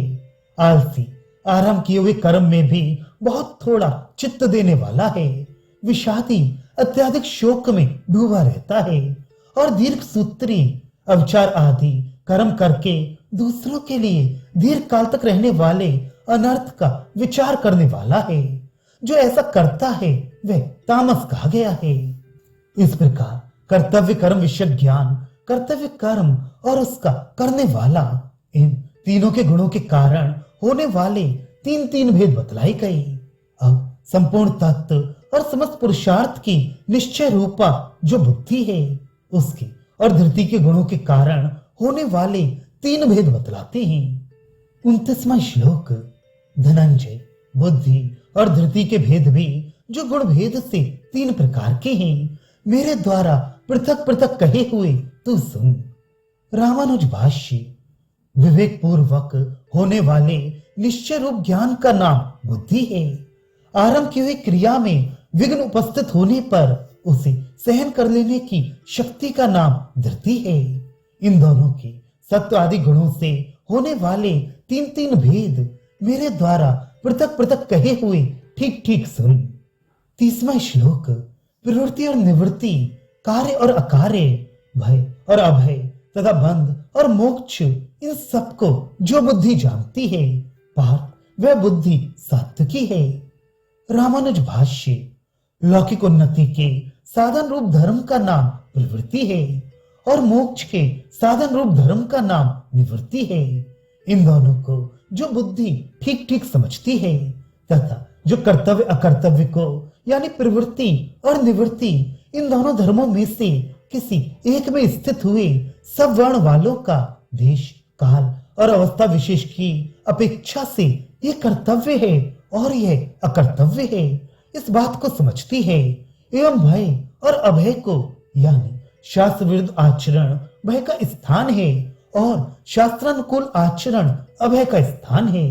आलसी, आरंभ किए हुए कर्म में भी बहुत थोड़ा चित्त देने वाला है, विषादी, अत्याधिक शोक में डूबा रहता है और दीर्घ सूत्री, अविचार आदि कर्म करके दूसरों के लिए दीर्घ काल तक रहने वाले अनर्थ का विचार करने वाला है। जो ऐसा करता है वह तामस कहा गया है। इस प्रकार कर्तव्य कर्म विषय ज्ञान, कर्तव्य कर्म और उसका करने वाला, इन तीनों के गुणों के कारण होने वाले तीन तीन भेद बतलाई गई। अब संपूर्ण तत्व और समस्त पुरुषार्थ की निश्चय रूपा जो बुद्धि है उसके और धृति के गुणों के कारण होने वाले तीन भेद बतलाते हैं। 29वां श्लोक। धनंजय, बुद्धि और धृति के भेद भी जो गुण भेद से तीन प्रकार के हैं, मेरे द्वारा पृथक पृथक कहे हुए तू सुन। रामानुज भाष्य। विवेक पूर्वक होने वाले निश्चय रूप ज्ञान का नाम बुद्धि है। आरंभ की हुई क्रिया में विघ्न उपस्थित होने पर उसे सहन कर लेने की शक्ति का नाम धृति है। इन दोनों के सत्व आदि गुणों से होने वाले तीन तीन भेद मेरे द्वारा पृथक पृथक कहे हुए ठीक ठीक सुन। 30वां श्लोक। प्रवृत्ति और निवृत्ति, कार्य और अकार्य, भय और अभय तथा बंध और मोक्ष इन सबको जो बुद्धि जानती है, पार्थ वह बुद्धि सात्विकी है। रामानुज भाष्य। लौकिक उन्नति के साधन रूप धर्म का नाम प्रवृत्ति है और मोक्ष के साधन रूप धर्म का नाम निवृत्ति है। इन दोनों को जो बुद्धि ठीक ठीक समझती है तथा जो कर्तव्य अकर्तव्य को यानी प्रवृत्ति और निवृत्ति इन दोनों धर्मों में से किसी एक में स्थित हुए सब वर्ण वालों का देश काल और अवस्था विशेष की अपेक्षा से ये कर्तव्य है और यह अकर्तव्य है, इस बात को समझती है एवं भय और अभय को यानी शास्त्र विरुद्ध आचरण भय का स्थान है और शास्त्रानुकूल आचरण अभय का स्थान है,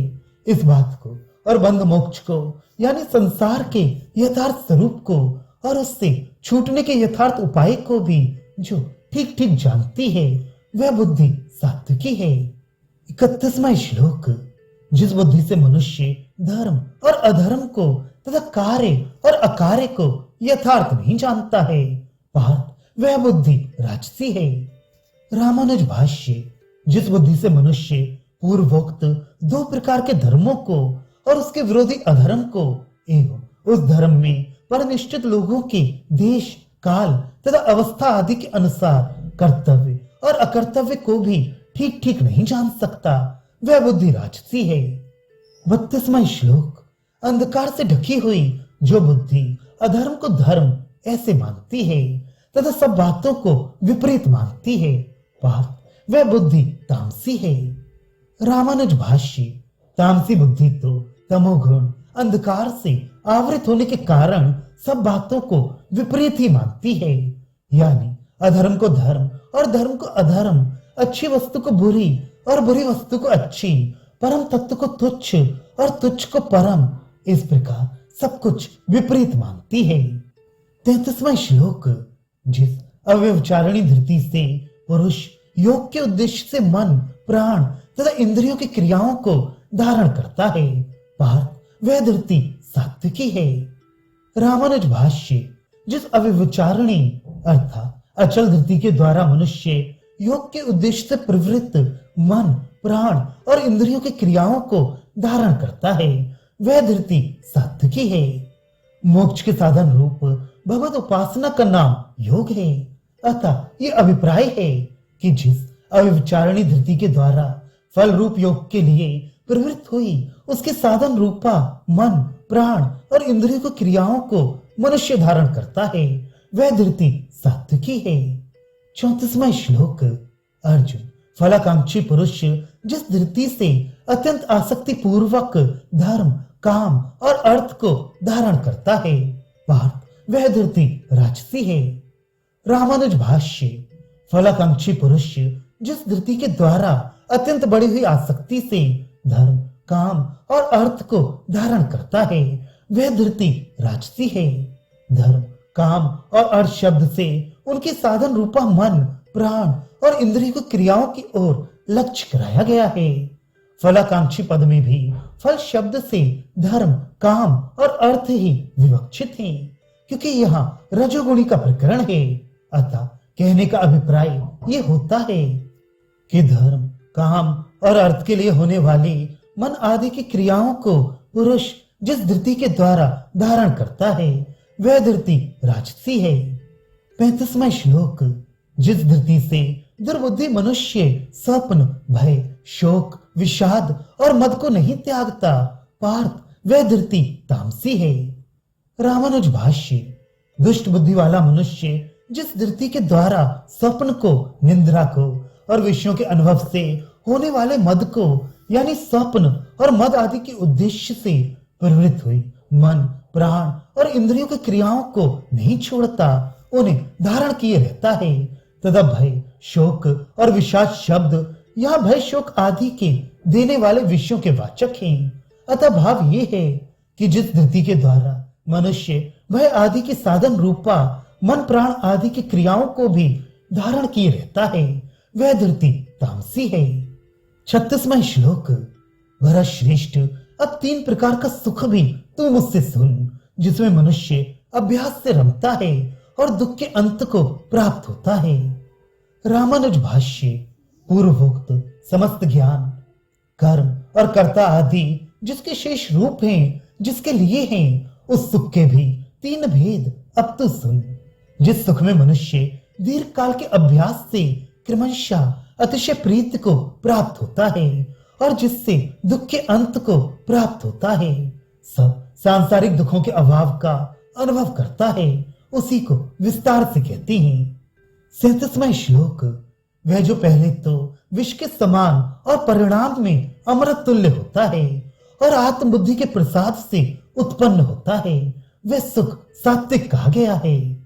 इस बात को और बंध मोक्ष को यानी संसार के यथार्थ स्वरूप को और उससे छूटने के यथार्थ उपाय को भी जो ठीक ठीक जानती है वह बुद्धि सात्विकी है। 31वां श्लोक। जिस बुद्धि से मनुष्य धर्म और अधर्म को तथा कार्य और अकार्य को यथार्थ नहीं जानता है, पार्थ वह बुद्धि राजसी है। रामानुज भाष्य। जिस बुद्धि से मनुष्य पूर्वोक्त दो प्रकार के धर्मों को और उसके विरोधी अधर्म को एवं उस धर्म में परनिष्ठित लोगों के देश काल तथा अवस्था आदि के अनुसार कर्तव्य और अकर्तव्य को भी ठीक ठीक नहीं जान सकता, वह बुद्धि राजसी है। 32वां श्लोक। अंधकार से ढकी हुई जो बुद्धि अधर्म को धर्म ऐसे मानती है तथा सब बातों को विपरीत मानती है, पार्थ वह बुद्धि तामसी है। रामानुज भाष्य। तामसी बुद्धि तो तमोगुण अंधकार से आवृत होने के कारण सब बातों को विपरीत ही मानती है, यानी अधर्म को धर्म और धर्म को अधर्म, अच्छी वस्तु को बुरी और बुरी वस्तु को अच्छी, परम तत्व को तुच्छ और तुच्छ को परम, इस प्रकार सब कुछ विपरीत मानती है। 33वां श्लोक। जिस अव्यभिचारिणी धृति से पुरुष योग के उद्देश्य से मन प्राण तथा इंद्रियों की क्रियाओं को धारण करता है, पार्थ वह धृति सात्विकी है। रामानुज भाष्य। जिस अव्यभिचारिणी अर्थात अचल धृति के द्वारा मनुष्य योग के उद्देश्य से प्रवृत्त मन प्राण और इंद्रियों की क्रियाओं को धारण करता है, वह धृति सात्विकी है। मोक्ष के साधन रूप भगवत उपासना का नाम योग है। अतः ये अभिप्राय है कि जिस अव्यभिचारिणी धृति के द्वारा फल रूप योग के लिए प्रवृत्त हुई उसके साधन रूपा मन प्राण और इंद्रियों की क्रियाओं को मनुष्य धारण करता है, वह धृति सात्विकी है। 34वां श्लोक। अर्जुन। फलाकांक्षी पुरुष जिस धृति से अत्यंत आसक्ति पूर्वक धर्म काम और अर्थ को धारण करता है, पार्थ वह धृति राजसी है। रामानुज भाष्य। फलाकांक्षी पुरुष जिस धृति के द्वारा अत्यंत बढ़ी हुई आसक्ति से धर्म काम और अर्थ को धारण करता है, वह धृति राजसी है। धर्म काम और अर्थ शब्द से उनके साधन रूपा मन प्राण और इंद्रियों की क्रियाओं की ओर लक्ष्य कराया गया है। फलाकांक्षी पद में भी फल शब्द से धर्म काम और अर्थ ही विवक्षित हैं, क्योंकि यहाँ रजोगुणी का प्रकरण है। अतः कहने का अभिप्राय ये होता है कि धर्म काम और अर्थ के लिए होने वाली मन आदि की क्रियाओं को पुरुष जिस धृति के द्वारा धारण करता है, वह धृति राजसी है। 35वां श्लोक। जिस धृति से दुर्बुद्धि मनुष्य स्वप्न भय शोक विषाद और मद को नहीं त्यागता, पार्थ वह धृति तामसी है। रामानुज भाष्य। दुष्ट बुद्धि वाला मनुष्य जिस धृति के द्वारा स्वप्न को निंद्रा को और विषयों के अनुभव से होने वाले मद को यानी स्वप्न और मद आदि के उद्देश्य से प्रवृत्त हुई मन प्राण और इंद्रियों की क्रियाओं को नहीं छोड़ता, उन्हें धारण किए रहता है, तथा भय शोक और विषाद शब्द यहाँ भय शोक आदि के देने वाले विषयों के वाचक हैं। अतः भाव ये है कि जिस धृति के द्वारा मनुष्य भय आदि के साधन रूपा मन प्राण आदि की क्रियाओं को भी धारण किए रहता है, वह धृति तामसी है। 36वां श्लोक। भरत श्रेष्ठ, अब 3 प्रकार का सुख भी तू मुझसे सुन, जिसमें मनुष्य अभ्यास से रमता है और दुख के अंत को प्राप्त होता है। रामानुज भाष्य। पूर्वोक्त समस्त ज्ञान, कर्म और कर्ता आदि जिसके शेष रूप हैं, जिसके लिए हैं, उस सुख के भी तीन भेद अब तो सुन। जिस सुख में मनुष्य दीर्घ काल के अभ्यास से क्रमशः अतिशय प्रीति को प्राप्त होता है और जिससे दुख के अंत को प्राप्त होता है, सब सांसारिक दुखों के अभाव का अनुभव करता है, उसी को विस्तार से कहते हैं। 37वां श्लोक। वह जो पहले तो विष के समान और परिणाम में अमृत तुल्य होता है और आत्मबुद्धि के प्रसाद से उत्पन्न होता है, वह सुख सात्विक कहा गया है।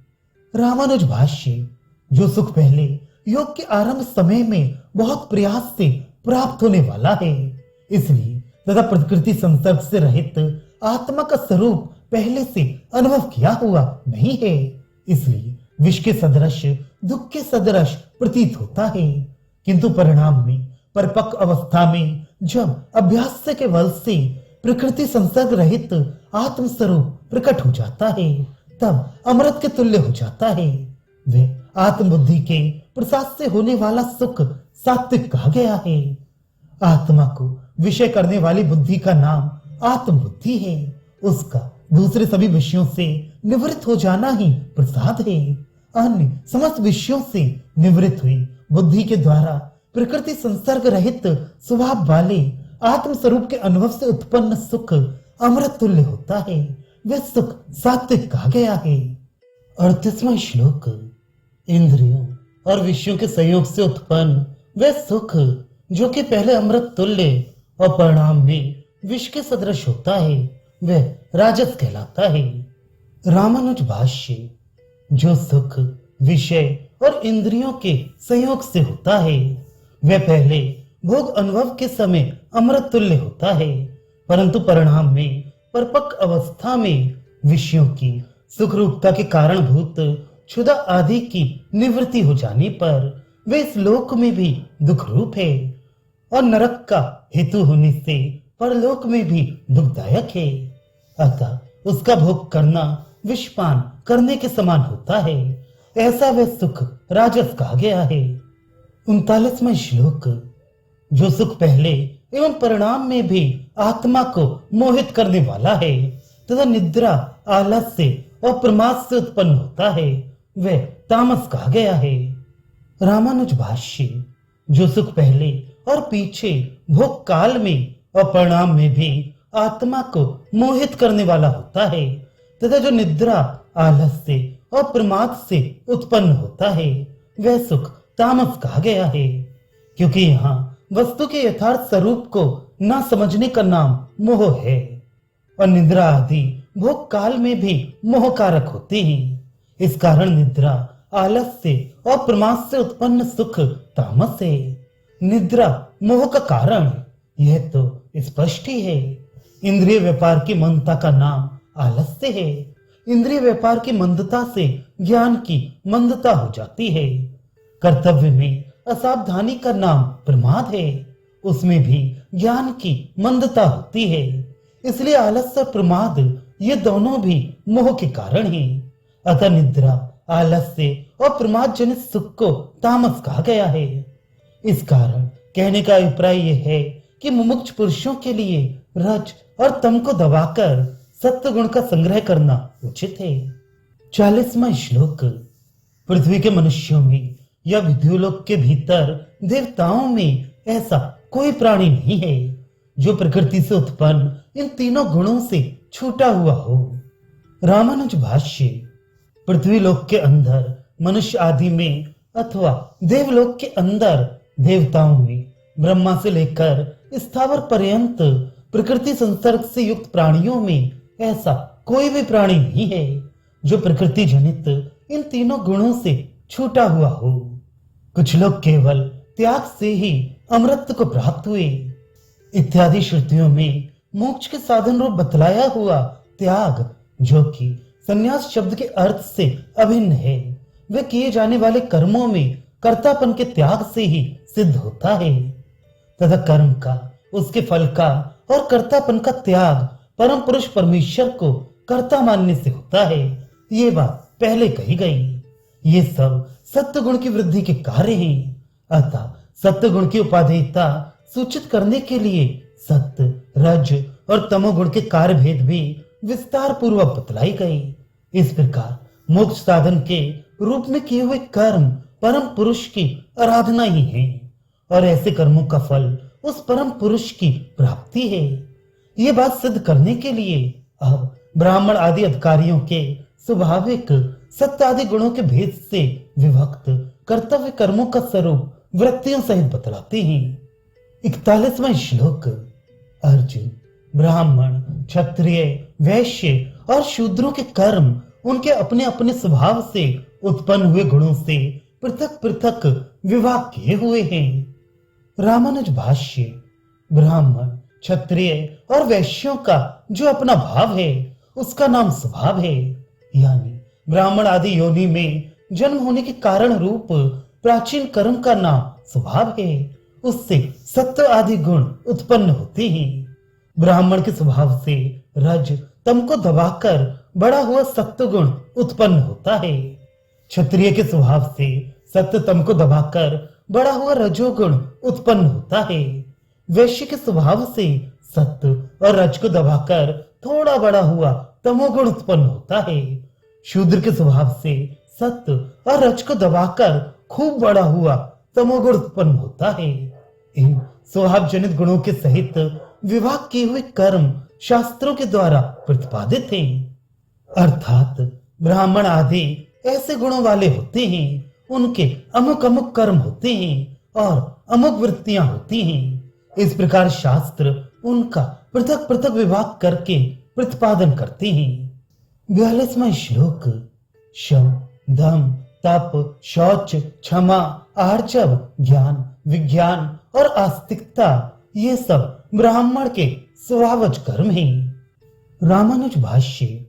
रामानुज भाष्य। जो सुख पहले योग के आरंभ समय में बहुत प्रयास से प्राप्त होने वाला है, इसलिए तथा प्रकृति संसर्ग से रहित आत्मा का स्वरूप पहले से अनुभव किया हुआ नहीं है, इसलिए विष के सदृश दुख के सदृश प्रतीत होता है। किंतु परिणाम में परिपक्व अवस्था में जब अभ्यास के बल से प्रकृति संसर्ग रहित आत्म स्वरूप प्रकट हो जाता है, तब अमृत के तुल्य हो जाता है। वह आत्मबुद्धि के प्रसाद से होने वाला सुख सात्विक कहा गया है। आत्मा को विषय करने वाली बुद्धि का नाम आत्मबुद्धि है। उसका दूसरे सभी विषयों से निवृत्त हो जाना ही प्रसाद है। अन्य समस्त विषयों से निवृत्त हुई बुद्धि के द्वारा प्रकृति संसर्ग रहित स्वभाव वाले आत्म स्वरूप के अनुभव से उत्पन्न सुख अमृत तुल्य होता है। वह सुख सात्विक कहा गया है। 38वां श्लोक। इंद्रियों और विषयों के संयोग से उत्पन्न वह सुख जो कि पहले अमृत तुल्य और परिणाम में विष के सदृश होता है, वह राजस कहलाता है। रामानुज भाष्य। जो सुख विषय और इंद्रियों के संयोग से होता है, वह पहले भोग अनुभव के समय अमृत तुल्य होता है, परंतु परिणाम में परिपक्व अवस्था में विषयों की सुख रूपता के कारणभूत क्षुधा आदि की निवृत्ति हो जाने पर वे इस लोक में भी दुख रूप है और नरक का हेतु होने से परलोक में भी दुखदायक है। अतः उसका भोग करना विषपान करने के समान होता है। ऐसा वह सुख राजस कहा गया है। 39वां श्लोक। जो सुख पहले एवं परिणाम में भी आत्मा को मोहित करने वाला है तथा निद्रा, आलस्य और प्रमाद से उत्पन्न होता है, वह तामस कहा गया है। रामानुज भाष्य। जो सुख पहले और पीछे भोग काल में और परिणाम में भी आत्मा को मोहित करने वाला होता है तथा जो निद्रा, आलस्य और प्रमाद से उत्पन्न होता है, वह सुख तामस कहा गया है। क्योंकि यहाँ वस्तु के यथार्थ स्वरूप को न समझने का नाम मोह है और निद्रा आदि भोग काल में भी मोह कारक होते हैं। इस कारण निद्रा, आलस्य और प्रमाद से उत्पन्न सुख तामस है। निद्रा मोह का कारण, यह तो स्पष्ट ही है। इंद्रिय व्यापार की मंदता का नाम आलस्य है। इंद्रिय व्यापार की मंदता से ज्ञान की मंदता हो जाती है। कर्तव्य में असावधानी का नाम प्रमाद है, उसमें भी ज्ञान की मंदता होती है। इसलिए आलस्य और प्रमाद ये दोनों भी मोह के कारण हैं। अतः निद्रा, आलस्य और प्रमाद जनित सुख को तामस कहा गया है। इस कारण कहने का अभिप्राय यह है कि मुमुक्ष पुरुषों के लिए रज और तम को दबाकर सत्व गुण का संग्रह करना उचित है। 40वां श्लोक। पृथ्वी के मनुष्यों में या विद्युलोक के भीतर देवताओं में ऐसा कोई प्राणी नहीं है जो प्रकृति से उत्पन्न इन तीनों गुणों से छूटा हुआ हो। रामानुज भाष्य। पृथ्वी लोक के अंदर मनुष्य आदि में अथवा देवलोक के अंदर देवताओं में ब्रह्मा से लेकर स्थावर पर्यंत प्रकृति संसर्ग से युक्त प्राणियों में ऐसा कोई भी प्राणी नहीं है जो प्रकृति जनित इन तीनों गुणों से छूटा हुआ हो। कुछ लोग केवल त्याग से ही अमृत को प्राप्त हुए। इत्यादि श्रुतियों में मोक्ष के साधन रूप बतलाया हुआ त्याग, जो कि संन्यास शब्द के अर्थ से अभिन्न है, वे किए जाने वाले कर्मों में कर्तापन के त्याग से ही सिद्ध होता है तथा कर्म का, उसके फल का और कर्तापन का त्याग परम पुरुष परमेश्वर को कर्ता मानने से होता है। ये बात पहले कही गई। ये सब सत्य गुण की वृद्धि के कार्य हैं। अतः सत्य गुण की उपादेयता सूचित करने के लिए सत्य, रज और तमोगुण के कार्य भेद भी विस्तार पूर्वक बतलाई गई। इस प्रकार मोक्ष साधन के रूप में किए हुए कर्म परम पुरुष की आराधना ही है और ऐसे कर्मों का फल उस परम पुरुष की प्राप्ति है। ये बात सिद्ध करने के लिए अब ब्राह्मण आदि अधिकारियों के स्वाभाविक सत्य आदि गुणों के भेद से विभक्त कर्तव्य कर्मों का स्वरूप वृत्तियों सहित बतलाते हैं। 41वां श्लोक। अर्जुन, ब्राह्मण, क्षत्रिय, वैश्य और शूद्रों के कर्म उनके अपने अपने स्वभाव से उत्पन्न हुए गुणों से पृथक पृथक विभाग किए हुए हैं। रामानुज भाष्य। ब्राह्मण, क्षत्रिय और वैश्यों का जो अपना भाव है उसका नाम स्वभाव है, यानी ब्राह्मण आदि योनि में जन्म होने के कारण रूप प्राचीन कर्म का नाम स्वभाव है। उससे सत्व आदि गुण उत्पन्न होते हैं। ब्राह्मण के स्वभाव से रज तम को दबाकर बड़ा हुआ सत्व गुण उत्पन्न होता है। क्षत्रिय के स्वभाव से सत्य तम को दबाकर बड़ा हुआ रजोगुण उत्पन्न होता है। वैश्य के स्वभाव से सत्य और रज को दबाकर थोड़ा बड़ा हुआ तमोगुण उत्पन्न होता है। शूद्र के स्वभाव से सत्य और रज को दबाकर खूब बड़ा हुआ तमोगुण उत्पन्न होता है। इन स्वभाव जनित गुणों के सहित विभाग किए हुए कर्म शास्त्रों के द्वारा प्रतिपादित हैं। अर्थात ब्राह्मण आदि ऐसे गुणों वाले होते हैं, उनके अमुक अमुक कर्म होते हैं और अमुक वृत्तियां होती हैं। इस प्रकार शास्त्र उनका पृथक पृथक विभाग करके प्रतिपादन करते हैं। 42वां श्लोक। शम, दम, तप, शौच, क्षमा, आर्जव, ज्ञान, विज्ञान और आस्तिकता ये सब ब्राह्मण के स्वभावज कर्म हैं। रामानुज भाष्य।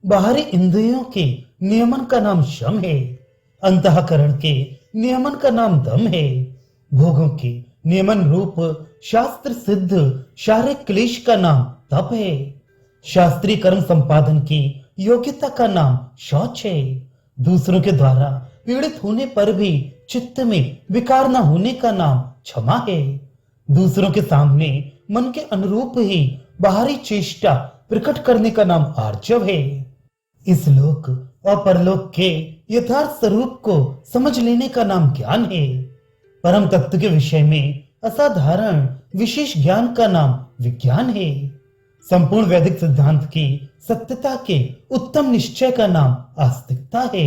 बाहरी इंद्रियों के नियमन का नाम शम है, अंतःकरण के नियमन का नाम दम है, भोगों के नियमन रूप शास्त्र सिद्ध शारीरिक क्लेश का नाम तप है, शास्त्रीय कर्म संपादन की योग्यता का नाम शौच है, दूसरों के द्वारा पीड़ित होने पर भी चित्त में विकार न होने का नाम क्षमा है, दूसरों के सामने मन के अनुरूप ही बाहरी चेष्टा प्रकट करने का नाम आर्जव है। इस लोक और परलोक के यथार्थ स्वरूप को समझ लेने का नाम ज्ञान है। परम तत्व के विषय में असाधारण विशेष ज्ञान का नाम विज्ञान है। संपूर्ण वैदिक सिद्धांत की सत्यता के उत्तम निश्चय का नाम आस्तिकता है,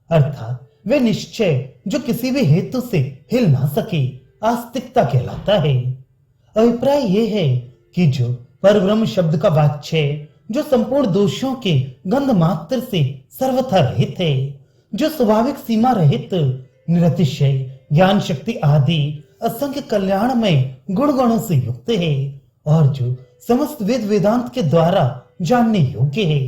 अर्थात वे निश्चय जो किसी भी हेतु से हिल ना सके आस्तिकता कहलाता है। अभिप्राय यह है कि जो परब्रह्म शब्द का वाच्य जो संपूर्ण दोषों के गंध मात्र से सर्वथा रहित है, जो स्वाभाविक सीमा रहित निरतिशय ज्ञान शक्ति आदि असंख्य कल्याणमय गुण गणों से युक्त है और जो समस्त वेद वेदांत के द्वारा जानने योग्य है,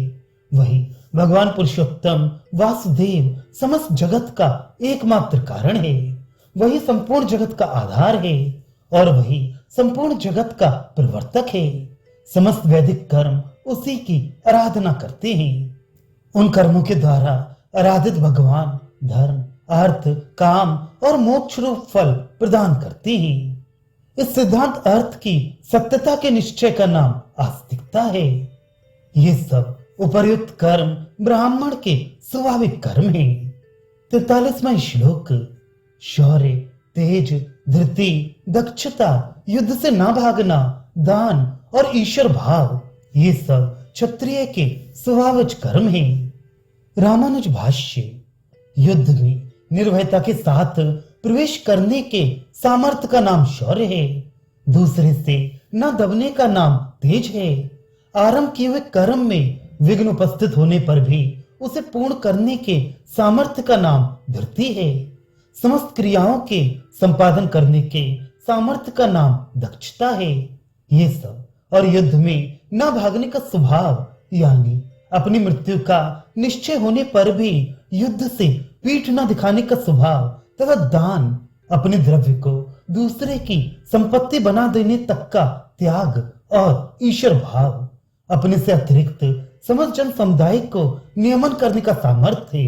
वही भगवान पुरुषोत्तम वासुदेव समस्त जगत का एकमात्र कारण है, वही संपूर्ण जगत का आधार है और वही संपूर्ण जगत का प्रवर्तक है। समस्त वैदिक कर्म उसी की आराधना करते हैं। उन कर्मों के द्वारा आराधित भगवान धर्म, अर्थ, काम और मोक्ष रूप फल प्रदान करते हैं। इस सिद्धांत अर्थ की सत्यता के निश्चय का नाम आस्तिकता है। ये सब उपर्युक्त कर्म ब्राह्मण के स्वाभाविक कर्म हैं। 43वां श्लोक। शौर्य, तेज, धृति, दक्षता, युद्ध से ना भागना, दान और ईश्वर भाव ये सब क्षत्रिय के स्वभावज कर्म हैं। रामानुज भाष्य। युद्ध में निर्भयता के साथ प्रवेश करने के सामर्थ्य का नाम शौर्य है, दूसरे से न दबने का नाम तेज है, आरंभ किए हुए कर्म में विघ्न उपस्थित होने पर भी उसे पूर्ण करने के सामर्थ्य का नाम धृति है, समस्त क्रियाओं के संपादन करने के सामर्थ्य का नाम दक्षता है। ये सब और युद्ध में न भागने का स्वभाव यानी अपनी मृत्यु का निश्चय होने पर भी युद्ध से पीठ न दिखाने का स्वभाव तथा दान अपने द्रव्य को दूसरे की संपत्ति बना देने तक का त्याग और ईश्वर भाव अपने से अतिरिक्त समस्त जन समुदाय को नियमन करने का सामर्थ्य,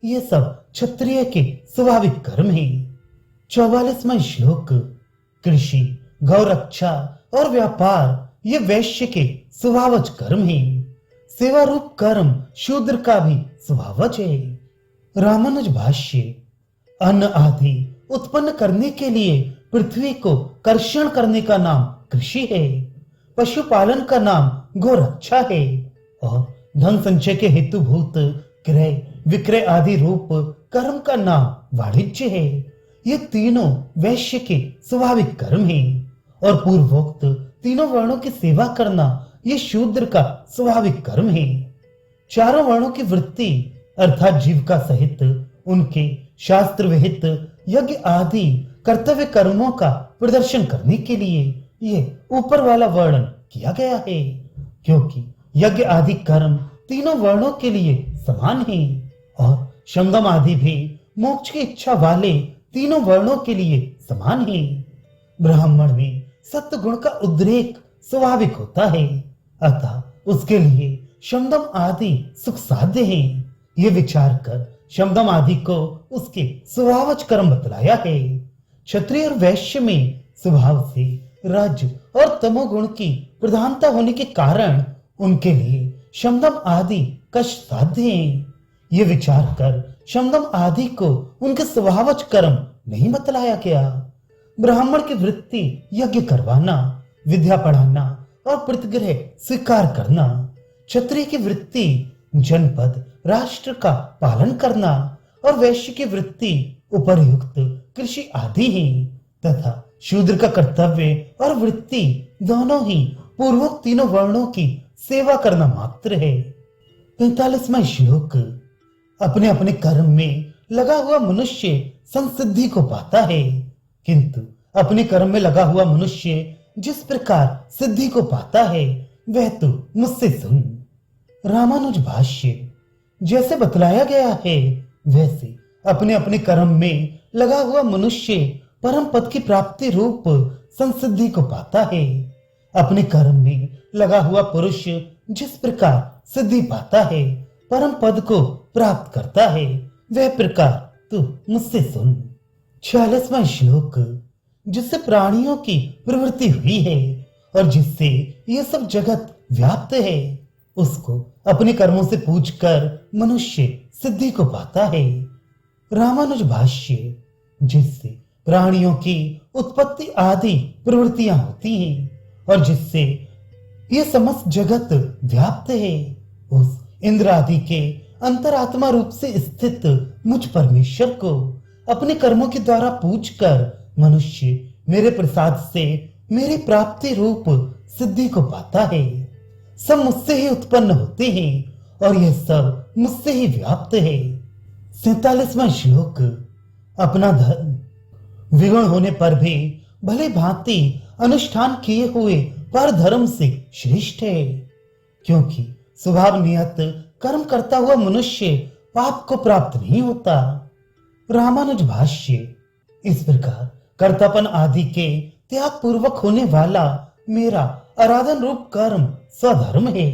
ये सब क्षत्रिय के स्वाभाविक कर्म है। 44वां श्लोक। कृषि, गौरक्षा और व्यापार ये वैश्य के स्वभावज कर्म है। सेवा रूप कर्म शूद्र का भी स्वभावज है। रामानुज भाष्य। अन्न आदि उत्पन्न करने के लिए पृथ्वी को कर्षण करने का नाम कृषि है। पशुपालन का नाम गोरक्षा है और धन संचय के हेतुभूत क्रय विक्रय आदि रूप कर्म का नाम वाणिज्य है। ये तीनों वैश्य के स्वाभाविक कर्म हैं और पूर्वोक्त तीनों वर्णों की सेवा करना ये शूद्र का स्वाभाविक कर्म है। चारों वर्णों की वृत्ति अर्थात जीविका सहित उनके शास्त्र विहित यज्ञ आदि कर्तव्य कर्मों का प्रदर्शन करने के लिए ये ऊपर वाला वर्णन किया गया है, क्योंकि यज्ञ आदि कर्म तीनों वर्णों के लिए समान है और शंगम आदि भी मोक्ष की इच्छा वाले तीनों वर्णों के लिए समान है। ब्राह्मण में सत्व गुण का उद्रेक स्वाभाविक होता है, अतः उसके लिए शमदम आदि सुख साध्य है। ये विचार कर शमदम आदि को उसके स्वभावज कर्म बतलाया है। क्षत्रिय और वैश्य में स्वभाव से रज और तमोगुण की प्रधानता होने के कारण उनके लिए शमदम आदि कष्ट साध्य हैं। ये विचार कर शमदम आदि को उनके स्वभावज कर्म नहीं बतलाया गया। ब्राह्मण की वृत्ति यज्ञ करवाना, विद्या पढ़ाना और प्रतिग्रह स्वीकार करना, क्षत्रिय की वृत्ति जनपद राष्ट्र का पालन करना और वैश्य की वृत्ति उपर्युक्त कृषि आदि है तथा शूद्र का कर्तव्य और वृत्ति दोनों ही पूर्वोक्त तीनों वर्णों की सेवा करना मात्र है। 45वां श्लोक। अपने अपने कर्म में लगा हुआ मनुष्य संसिद्धि को पाता है, किंतु अपने कर्म में लगा हुआ मनुष्य जिस प्रकार सिद्धि को पाता है वह तो मुझसे सुन। रामानुज भाष्य। जैसे बतलाया गया है वैसे अपने अपने कर्म में लगा हुआ मनुष्य परम पद की प्राप्ति रूप संसिद्धि को पाता है। अपने कर्म में लगा हुआ पुरुष जिस प्रकार सिद्धि पाता है, परम पद को प्राप्त करता है, वह प्रकार तू मुझसे सुन। 46वां श्लोक। जिससे प्राणियों की प्रवृत्ति हुई है और जिससे यह सब जगत व्याप्त है, उसको अपने कर्मों से पूछकर मनुष्य सिद्धि को पाता है। रामानुज भाष्य। जिससे प्राणियों की उत्पत्ति आदि प्रवृत्तियां होती हैं और जिससे ये समस्त जगत व्याप्त है, उस इंद्र आदि के अंतरात्मा रूप से स्थित मुझ परमेश्वर को अपने कर्मों के द्वारा पूछकर मनुष्य मेरे प्रसाद से मेरी प्राप्ति रूप सिद्धि को पाता है। सब मुझसे ही उत्पन्न होते हैं और यह सब मुझसे ही व्याप्त है। 47वां श्लोक। अपना धर्म विगुण होने पर भी भले भांति अनुष्ठान किए हुए पर धर्म से श्रेष्ठ है, क्योंकि स्वभाव नियत कर्म करता हुआ मनुष्य पाप को प्राप्त नहीं होता। रामानुज भाष्य। इस प्रकार कर्तापन आदि के त्याग पूर्वक होने वाला मेरा आराधन रूप कर्म स्वधर्म है,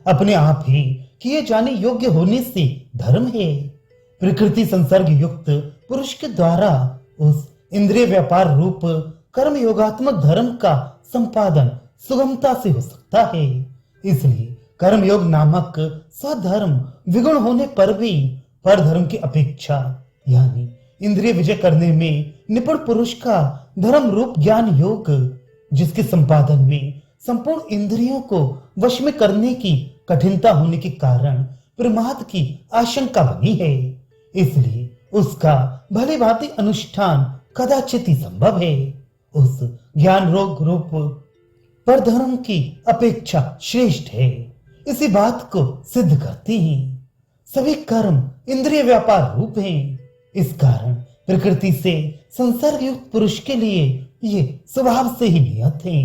अपने आप ही किए जाने योग्य होने से धर्म है। प्रकृति संसर्ग युक्त पुरुष के द्वारा उस इंद्रिय व्यापार रूप कर्म योगात्मक धर्म का संपादन सुगमता से हो सकता है। इसलिए कर्म योग नामक स्वधर्म विगुण होने पर भी पर धर्म की अपेक्षा यानी इंद्रिय विजय करने में निपुण पुरुष का धर्म रूप ज्ञान योग, जिसके संपादन में संपूर्ण इंद्रियों को वश में करने की कठिनता होने के कारण प्रमाद की आशंका बनी है, इसलिए उसका भली भांति अनुष्ठान कदाचित ही संभव है। उस ज्ञान रोग रूप पर धर्म की अपेक्षा श्रेष्ठ है, इसी बात को सिद्ध करती हैं। सभी कर्म इंद्रिय व्यापार रूप हैं, इस कारण प्रकृति से संसर्ग युक्त पुरुष के लिए ये स्वभाव से ही नियत है।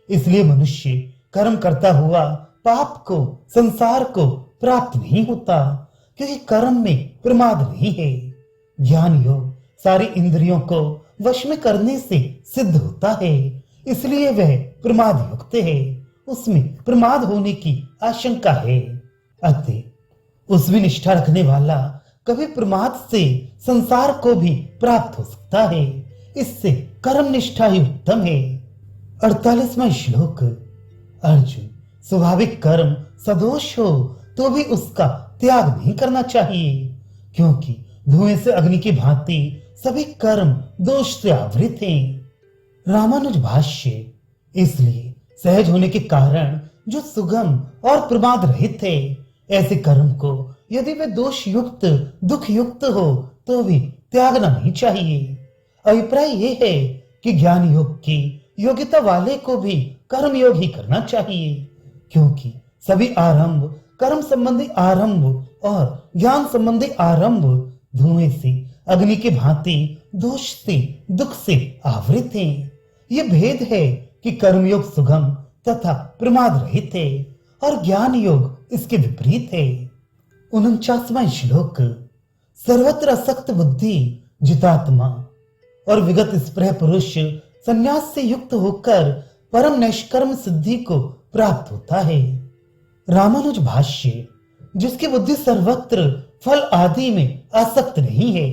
इसलिए मनुष्य कर्म करता हुआ पाप को संसार को प्राप्त नहीं होता, क्योंकि कर्म में प्रमाद नहीं है। ज्ञान योग सारी इंद्रियों को वश में करने से सिद्ध होता है, इसलिए वह प्रमाद युक्त है, उसमें प्रमाद होने की आशंका है। अतः उसमें निष्ठा रखने वाला कभी प्रमाद से संसार को भी प्राप्त हो सकता है, इससे कर्म निष्ठा ही उत्तम है। 48वां श्लोक। अर्जुन, स्वाभाविक कर्म सदोष हो तो भी उसका त्याग नहीं करना चाहिए, क्योंकि धुएं से अग्नि की भांति सभी कर्म दोष से आवृत हैं। रामानुज भाष्य। इसलिए सहज होने के कारण जो सुगम और प्रमाद रहित है, ऐसे कर्म को यदि वे दोष युक्त दुख युक्त हो तो भी त्यागना नहीं चाहिए। अभिप्राय यह है कि ज्ञान योग की योग्यता वाले को भी कर्म योग ही करना चाहिए, क्योंकि सभी आरंभ, कर्म संबंधी आरंभ और ज्ञान संबंधी आरंभ धुएं से अग्नि की भांति दोष से दुख से आवृत हैं। यह भेद है कि कर्मयोग सुगम तथा प्रमाद रहित है और ज्ञान योग इसके विपरीत है। 49वां श्लोक। सर्वत्र असक्त बुद्धि जितात्मा और विगत स्पृह पुरुष संन्यास से युक्त होकर परम निष्कर्म सिद्धि को प्राप्त होता है। रामानुज भाष्य। जिसकी बुद्धि सर्वत्र फल आदि में आसक्त नहीं है,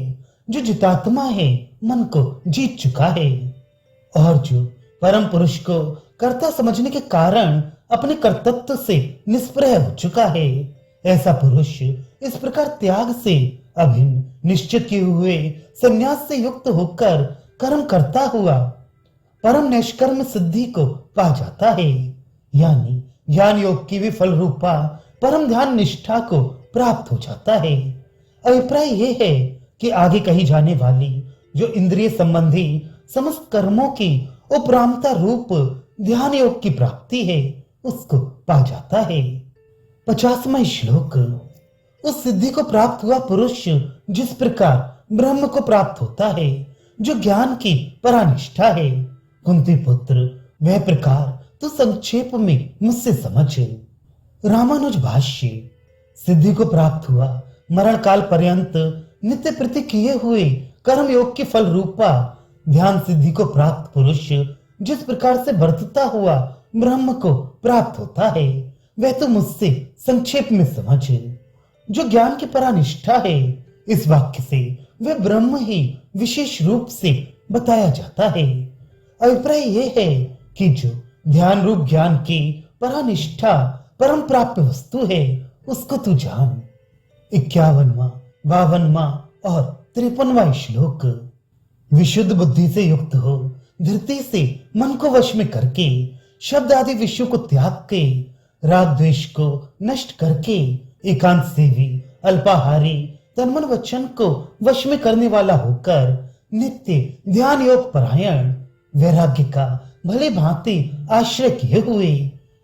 जो जितात्मा है, मन को जीत चुका है, और जो परम पुरुष को कर्ता समझने के कारण अपने कर्तृत्व से निष्प्रह हो चुका है, ऐसा पुरुष इस प्रकार त्याग से अभिन्न निश्चित किए हुए संन्यास से युक्त होकर कर्म करता हुआ परम निष्कर्म सिद्धि को पा जाता है, यानी ज्ञान योग की भी फल रूपा परम ध्यान निष्ठा को प्राप्त हो जाता है। अभिप्राय यह है कि आगे कही जाने वाली जो इंद्रिय संबंधी समस्त कर्मों की उपरामता रूप ध्यान योग की प्राप्ति है, उसको पा जाता है। 50वां श्लोक। उस सिद्धि को प्राप्त हुआ पुरुष जिस प्रकार ब्रह्म को प्राप्त होता है, जो ज्ञान की परानिष्ठा है, कुंती पुत्र, वह प्रकार तो संक्षेप में मुझसे समझ। रामानुज भाष्य। सिद्धि को प्राप्त हुआ मरण काल पर्यंत नित्य प्रति किए हुए कर्म योग के फल रूपा ध्यान सिद्धि को प्राप्त पुरुष जिस प्रकार से बरतता हुआ ब्रह्म को प्राप्त होता है, वह तो मुझसे संक्षेप में समझ। जो ज्ञान की परानिष्ठा है, इस वाक्य से वह ब्रह्म ही विशेष रूप से बताया जाता है। अभिप्राय यह है कि जो ध्यान रूप ज्ञान की परानिष्ठा परम प्राप्य वस्तु है, उसको तू जान। 51वां, 52वां और 53वां श्लोक। विशुद्ध बुद्धि से युक्त हो, धृति से मन को वश में करके, शब्द आदि विषयों को त्याग के, राग द्वेष को नष्ट करके, एकांत सेवी, अल्पाहारी, तन्मन वचन को वश में करने वाला होकर, नित्य ध्यान योग परायण, वैराग्य का भले भांति आश्रय किए हुए,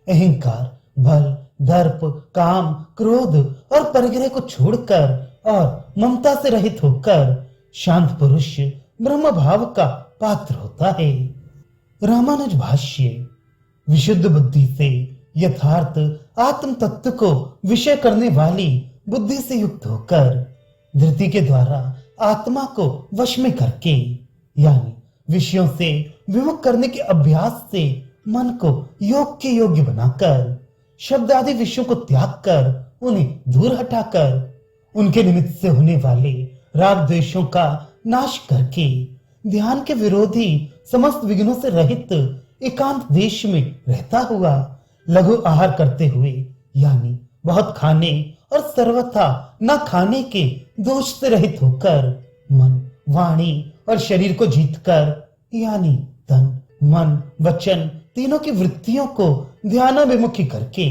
अहंकार, बल, दर्प, काम, क्रोध और परिग्रह को छोड़कर और ममता से रहित होकर शांत पुरुष ब्रह्म भाव का पात्र होता है। रामानुज भाष्य। विशुद्ध बुद्धि से यथार्थ आत्म तत्व को विषय करने वाली बुद्धि से युक्त होकर, धृति के द्वारा आत्मा को वश में करके, यानी विषयों से विमुख करने के अभ्यास से मन को योग के योग्य बनाकर, शब्द आदि विषयों को त्याग कर उन्हें दूर हटाकर, उनके निमित्त से होने वाले राग द्वेषों का नाश करके, ध्यान के विरोधी समस्त विघ्नों से रहित एकांत देश में रहता हुआ, लघु आहार करते हुए, यानी बहुत खाने और सर्वथा न खाने के दोष से रहित होकर, मन, वाणी और शरीर को जीतकर, यानी तन, मन, वचन तीनों की वृत्तियों को ध्यानाभिमुखी करके,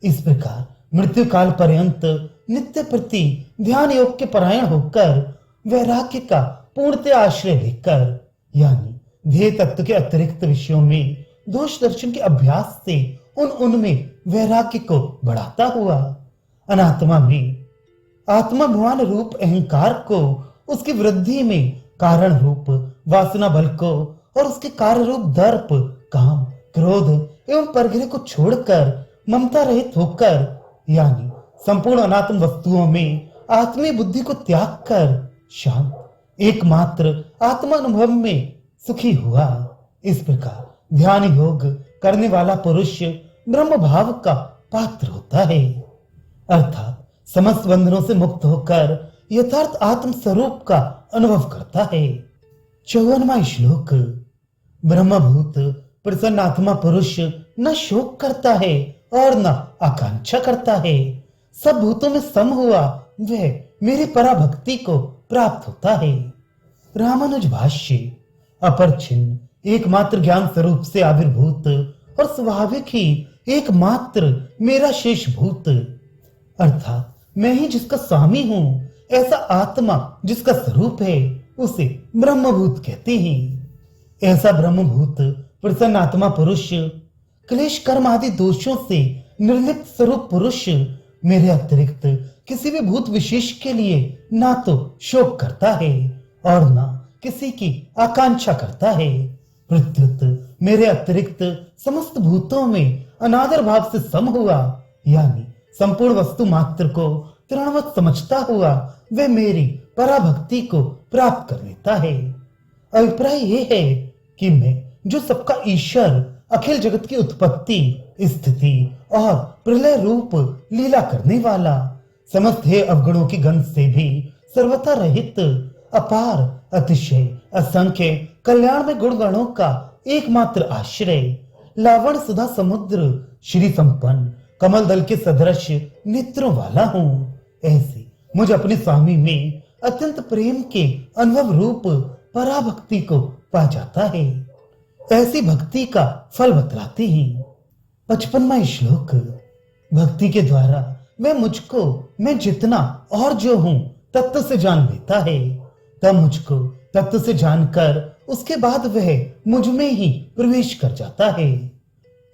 इस प्रकार मृत्यु काल पर्यंत नित्य प्रति ध्यान योग के परायण होकर, वैराग्य का पूर्णतः आश्रय लेकर, यानी ध्येय तत्व के अतिरिक्त विषयों में दोष दर्शन के अभ्यास से उनमें वैराग्य को बढ़ाता हुआ, अनात्मा में आत्माभिमान रूप अहंकार को, उसकी वृद्धि में कारण रूप वासना बल को और उसके कार्य रूप दर्प, काम, क्रोध एवं परिग्रह को छोड़कर ममता रहित होकर, यानी संपूर्ण अनात्म वस्तुओं में आत्मीय बुद्धि को त्याग कर शांत एकमात्र आत्मा अनुभव में सुखी हुआ। इस प्रकार ध्यान योग करने वाला पुरुष ब्रह्म भाव का पात्र होता है, अर्थात समस्त बंधनों से मुक्त होकर यथार्थ आत्म स्वरूप का अनुभव करता है। 54वां श्लोक। ब्रह्मभूत प्रसन्नात्मा पुरुष न शोक करता है और न आकांक्षा करता है। सब भूतों में सम हुआ वह मेरी पराभक्ति को प्राप्त होता है। रामानुज भाष्य। अपर छिन्न एकमात्र ज्ञान स्वरूप से आविर्भूत और स्वाभाविक ही एकमात्र मेरा शेष भूत, अर्थात मैं ही जिसका स्वामी हूं, ऐसा आत्मा जिसका स्वरूप है, उसे ब्रह्मभूत कहते हैं। ऐसा ब्रह्मभूत प्रसन्न आत्मा पुरुष, क्लेश कर्म आदि दोषों से निर्लिप्त स्वरूप पुरुष मेरे अतिरिक्त किसी भी भूत विशेष के लिए ना तो शोक करता है और ना किसी की आकांक्षा करता है। प्रत्युत मेरे अतिरिक्त समस्त भूतों में अनादर भाव से सम हुआ, यानी संपूर्ण वस्तु मात्र को तृणवत समझता हुआ वह मेरी पराभक्ति को प्राप्त कर लेता है। अभिप्राय यह है कि मैं जो सबका ईश्वर, अखिल जगत की उत्पत्ति, स्थिति और प्रलय रूप लीला करने वाला, समस्त हे अवगुणों की गंध से भी सर्वथा रहित, अपार, अतिशय, असंख्य कल्याण में गुण गणों का एकमात्र आश्रय, लावण सुधा समुद्र, श्री संपन्न कमल दल के सदृश नेत्रों वाला हूं। ऐसे मुझे अपने स्वामी में अत्यंत प्रेम के अनुभव रूप पराभक्ति को पा जाता है। ऐसी भक्ति का फल बतलाते हैं। 55वां श्लोक। भक्ति के द्वारा वह मुझको मैं जितना और जो हूं तत्व से जान लेता है। तब मुझको तत्व से जानकर उसके बाद वह मुझ में ही प्रवेश कर जाता है।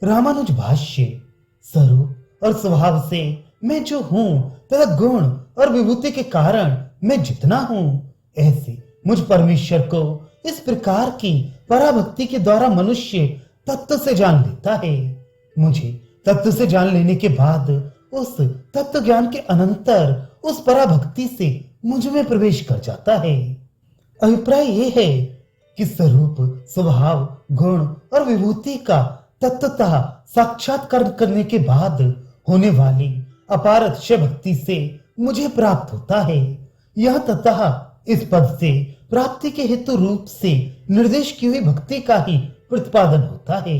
रामानुज भाष्य। स्वरूप और स्वभाव से मैं जो हूं तथा गुण और विभूति के कारण मैं जितना हूं, ऐसे मुझ परमेश्वर को इस प्रकार की पराभक्ति के द्वारा मनुष्य तत्व से जान लेता है। मुझे तत्व से जान लेने के बाद उस तत्व ज्ञान के अनंतर उस पराभक्ति से मुझ में प्रवेश कर जाता है। अभिप्राय यह है कि स्वरूप, स्वभाव, गुण और विभूति का तत्वतः साक्षात्कार करने के बाद होने वाली अपार अतिशय भक्ति से मुझे प्राप्त होता है। यह ततः इस पद से प्राप्ति के हेतु रूप से निर्देश की हुई भक्ति का ही प्रतिपादन होता है।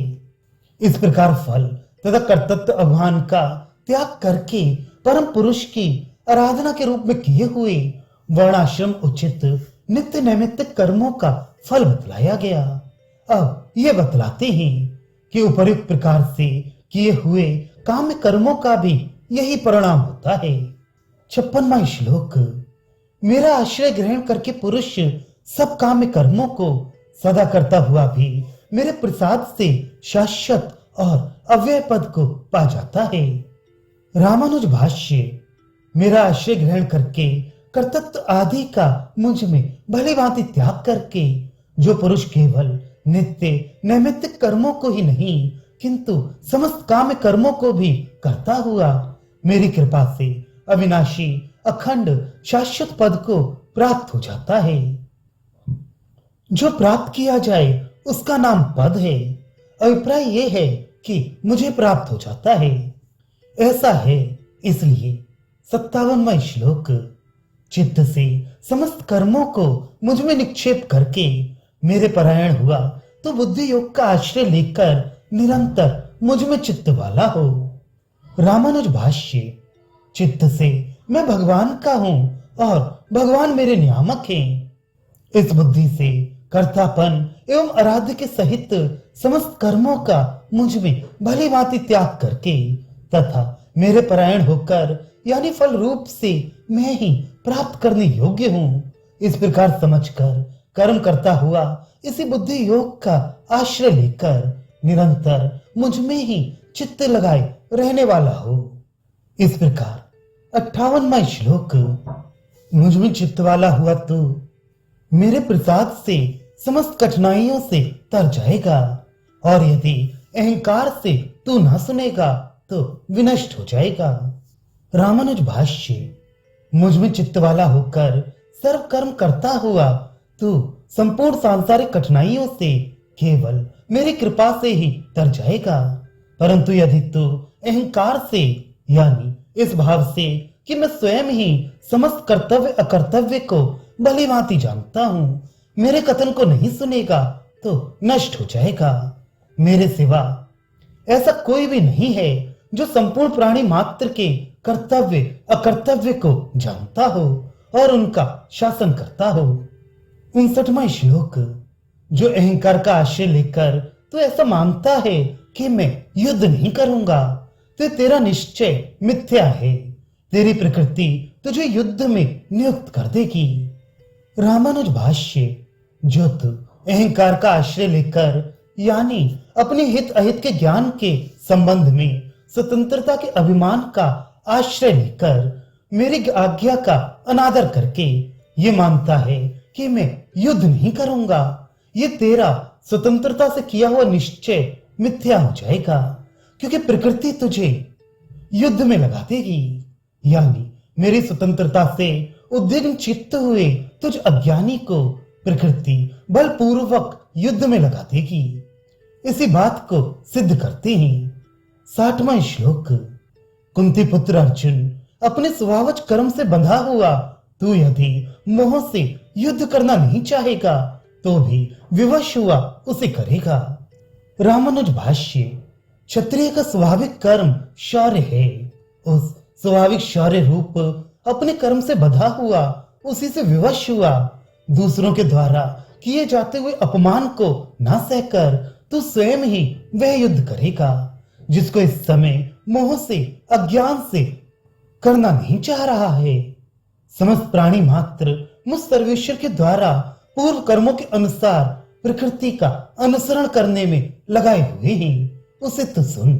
इस प्रकार फल तथा कर्तृत्व अभिमान का त्याग करके परम पुरुष की आराधना के रूप में किए हुए वर्णाश्रम उचित नित्य नैमित्तिक कर्मों का फल बतलाया गया। अब ये बतलाते हैं कि उपयुक्त प्रकार से किए हुए काम्य कर्मों का भी यही परिणाम होता है। 56वां श्लोक। मेरा आश्रय ग्रहण करके पुरुष सब काम्य कर्मों को सदा करता हुआ भी मेरे प्रसाद से शाश्वत और अव्यय पद को पा जाता है। रामानुज भाष्य। मेरा आश्रय ग्रहण करके कर्तृत्व आदि का मुझ में भली भांति त्याग करके जो पुरुष केवल नित्य नैमित्तिक कर्मों को ही नहीं किंतु समस्त काम्य कर्मों को भी करता हुआ मेरी कृपा से अविनाशी अखंड शाश्वत पद को प्राप्त हो जाता है। जो प्राप्त किया जाए उसका नाम पद है। अभिप्राय यह है कि मुझे प्राप्त हो जाता है। ऐसा है इसलिए 57वां श्लोक। चित्त से समस्त कर्मों को मुझ में निक्षेप करके मेरे परायण हुआ तो बुद्धि योग का आश्रय लेकर निरंतर मुझ में चित्त वाला हो। रामानुज भाष्य। चित्त से मैं भगवान का हूं और भगवान मेरे नियामक हैं। इस बुद्धि से कर्तापन एवं आराध्य के सहित समस्त कर्मों का मुझ में भली भांति त्याग करके तथा मेरे परायण होकर यानी फल रूप से मैं ही प्राप्त करने योग्य हूं, इस प्रकार समझकर कर्म करता हुआ इसी बुद्धि योग का आश्रय लेकर निरंतर मुझ में ही चित्त लगाए रहने वाला हो। इस प्रकार 58वां श्लोक। मुझ में चित्त वाला हुआ तो मेरे प्रसाद से समस्त कठिनाइयों से तर जाएगा और यदि अहंकार से तू ना सुनेगा तो विनष्ट हो जाएगा। रामानुज भाष्य। मुझ में चित्त वाला होकर सर्व कर्म करता हुआ तू संपूर्ण सांसारिक कठिनाइयों से केवल मेरी कृपा से ही तर जाएगा, परंतु यदि तू अहंकार से यानी इस भाव से कि मैं स्वयं ही समस्त कर्तव्य अकर्तव्य को भली भांति जानता हूं, मेरे कथन को नहीं सुनेगा तो नष्ट हो जाएगा। मेरे सिवा ऐसा कोई भी नहीं है जो संपूर्ण प्राणी मात्र के कर्तव्य अकर्तव्य को जानता हो और उनका शासन करता हो। 59वां श्लोक। जो अहंकार का आश्रय लेकर तो ऐसा मानता है कि मैं युद्ध नहीं करूंगा, तो तेरा निश्चय मिथ्या है। तेरी प्रकृति तुझे युद्ध में नियुक्त कर देगी। रामानुज भाष्य। जो तू अहंकार का आश्रय लेकर यानी अपने हित अहित के ज्ञान के संबंध में स्वतंत्रता के अभिमान का आश्रय लेकर मेरी आज्ञा का अनादर करके ये मानता है कि मैं युद्ध नहीं करूंगा, ये तेरा स्वतंत्रता से किया हुआ निश्चय मिथ्या हो जाएगा, क्योंकि प्रकृति तुझे युद्ध में लगा देगी। यानी मेरी स्वतंत्रता से उद्विग्न चित्त हुए तुझ अज्ञानी को प्रकृति बलपूर्वक युद्ध में लगा देगी। इसी बात को सिद्ध करते हैं। 60वां श्लोक। कुंती पुत्र अर्जुन, अपने स्वभावज कर्म से बंधा हुआ तू यदि मोह से युद्ध करना नहीं चाहेगा तो भी विवश हुआ उसे करेगा। रामानुज भाष्य। क्षत्रिय का स्वाभाविक कर्म शौर्य है। उस स्वाभाविक शौर्य रूप अपने कर्म से बंधा हुआ उसी से विवश हुआ दूसरों के द्वारा किए जाते हुए अपमान को ना सहकर तू स्वयं ही वह युद्ध करेगा जिसको इस समय मोह से अज्ञान से करना नहीं चाह रहा है। समस्त प्राणी मात्र मुझ सर्वेश्वर के द्वारा पूर्व कर्मों के अनुसार प्रकृति का अनुसरण करने में लगाए हुए हैं, उसे तो सुन।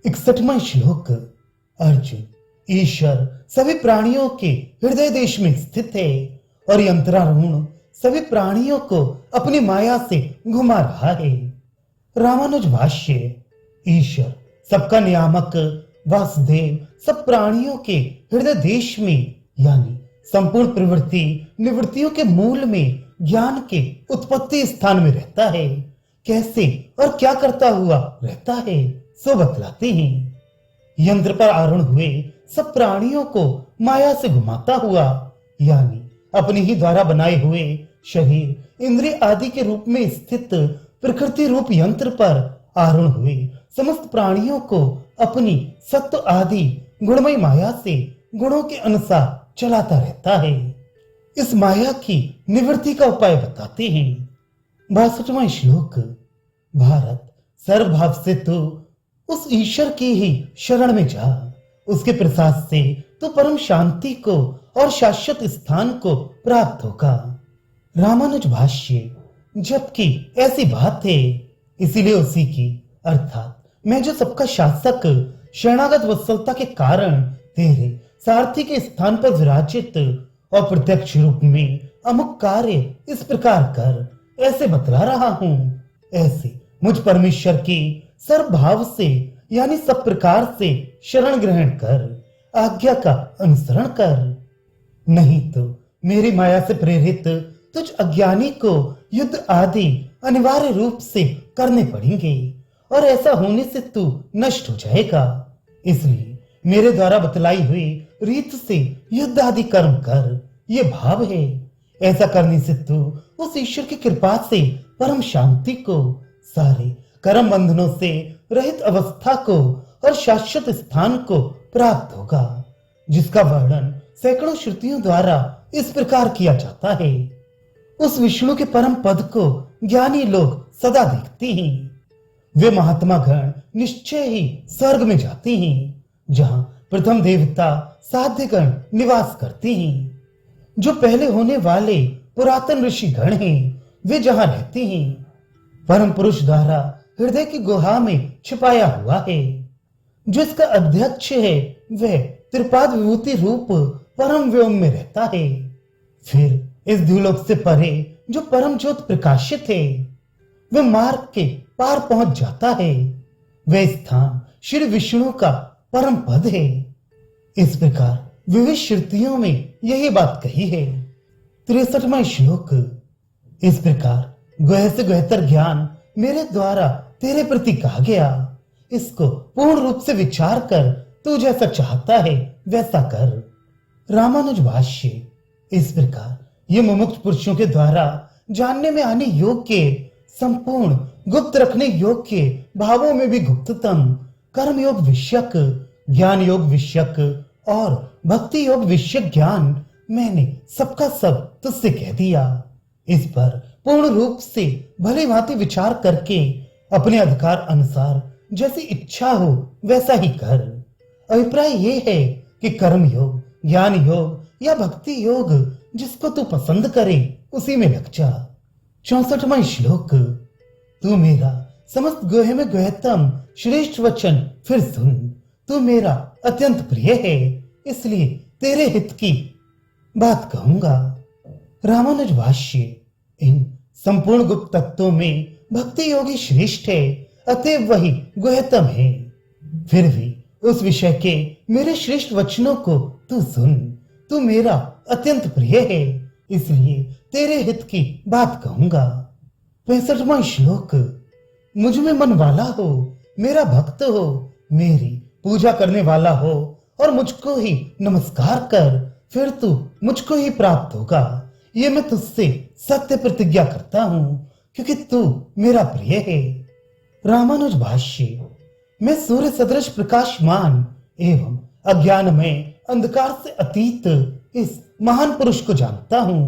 61वां श्लोक। अर्जुन, ईश्वर सभी प्राणियों के हृदय देश में स्थित है और यंत्रारूढ़ सभी प्राणियों को अपनी माया से घुमा रहा है। रामानुज भाष्य। ईश्वर सबका नियामक वासुदेव सब प्राणियों के हृदय देश में यानी संपूर्ण प्रवृत्ति निवृत्तियों के मूल में ज्ञान के उत्पत्ति स्थान में रहता है। कैसे और क्या करता हुआ रहता है सो बतलाते हैं। यंत्र पर आरूढ़ हुए सब प्राणियों को माया से घुमाता हुआ यानी अपने ही द्वारा बनाए हुए शरीर इंद्रिय आदि के रूप में स्थित प्रकृति रूप यंत्र पर आरूढ़ हुए समस्त प्राणियों को अपनी सत्व आदि गुणमय माया से गुणों के अनुसार चलाता रहता है। इस माया की निवृत्ति का उपाय बताते हैं। 62वां श्लोक। भारत, सर्वभाव से तू उस ईश्वर की ही शरण में जा, उसके प्रसाद से तो परम शांति को और शाश्वत स्थान को प्राप्त होगा। रामानुज भाष्य। जबकि ऐसी बात है इसीलिए उसी की अर्थात मैं जो सबका शासक शरणागत वत्सलता के कारण तेरे सारथी के स्थान पर विराजित और प्रत्यक्ष रूप में अमुक कार्य इस प्रकार कर ऐसे बतला रहा हूं। ऐसे मुझ परमेश्वर की सर्वभाव से यानी सब प्रकार से शरण ग्रहण कर आज्ञा का अनुसरण कर, नहीं तो मेरी माया से प्रेरित तुझ अज्ञानी को युद्ध आदि अनिवार्य रूप से करने पड़ेंगे और ऐसा होने से तू नष्ट हो जाएगा। इसलिए मेरे द्वारा बतलाई हुई रीत से युद्ध आदि कर्म कर, ये भाव है। ऐसा करने से तू उस ईश्वर की कृपा से परम शांति को, सारे कर्म बंधनों से रहित अवस्था को और शाश्वत स्थान को प्राप्त होगा, जिसका वर्णन सैकड़ों श्रुतियों द्वारा इस प्रकार किया जाता है। उस विष्णु के परम पद को ज्ञानी लोग सदा देखते हैं। वे महात्मा गण निश्चय ही स्वर्ग में जाते हैं, जहां प्रथम देवता साध्य गण निवास करते हैं। जो पहले होने वाले पुरातन ऋषि गण हैं, वे जहां रहते हैं परम पुरुष द्वारा हृदय की गुहा में छिपाया हुआ है। जो इसका अध्यक्ष है वह त्रिपाद विभूति रूप परम व्योम में रहता है। फिर इस द्युलोक से परे जो परम ज्योत प्रकाशित है वह मार्ग के पार पहुंच जाता है। वह स्थान श्री विष्णु का परम पद है। इस प्रकार विविध श्रुतियों में यही बात कही है। 63वां श्लोक। इस प्रकार गुह से गुहतर ज्ञान मेरे द्वारा तेरे प्रति कहा गया, इसको पूर्ण रूप से विचार कर तू जैसा चाहता है वैसा कर। रामानुज भाष्य। इस प्रकार ये मुमुक्त पुरुषों के द्वारा जानने में आने योग्य, संपूर्ण गुप्त रखने योग्य भावों में भी गुप्ततम कर्म योग विषयक, ज्ञान योग विषयक और भक्ति योग विषयक ज्ञान मैंने सबका सब तुझसे कह दिया। इस पर पूर्ण रूप से भली भांति विचार करके अपने अधिकार अनुसार जैसी इच्छा हो वैसा ही कर। अभिप्राय ये है कि कर्म योग, ज्ञान योग या भक्ति योग जिसको तू पसंद करे उसी में लग जा। 64वां श्लोक। तू मेरा समस्त गुह्य में गुह्यतम श्रेष्ठ वचन फिर सुन। तू मेरा अत्यंत प्रिय है, इसलिए तेरे हित की बात कहूंगा। रामानुज भाष्य। इन संपूर्ण गुप्त तत्वों में भक्ति योगी श्रेष्ठ है, अतएव वही गुह्यतम है। फिर भी उस विषय के मेरे श्रेष्ठ वचनों को तू सुन। तू मेरा अत्यंत प्रिय है, इसलिए तेरे हित की बात कहूंगा। 65वां श्लोक। मुझ में मन वाला हो, मेरा भक्त हो, मेरी पूजा करने वाला हो और मुझको ही नमस्कार कर, फिर तू मुझको ही प्राप्त होगा। ये मैं तुझसे सत्य प्रतिज्ञा करता हूं, क्योंकि तू मेरा प्रिय है। रामानुज भाष्य। मैं सूर्य सदृश प्रकाशमान एवं अज्ञान में अंधकार से अतीत इस महान पुरुष को जानता हूं।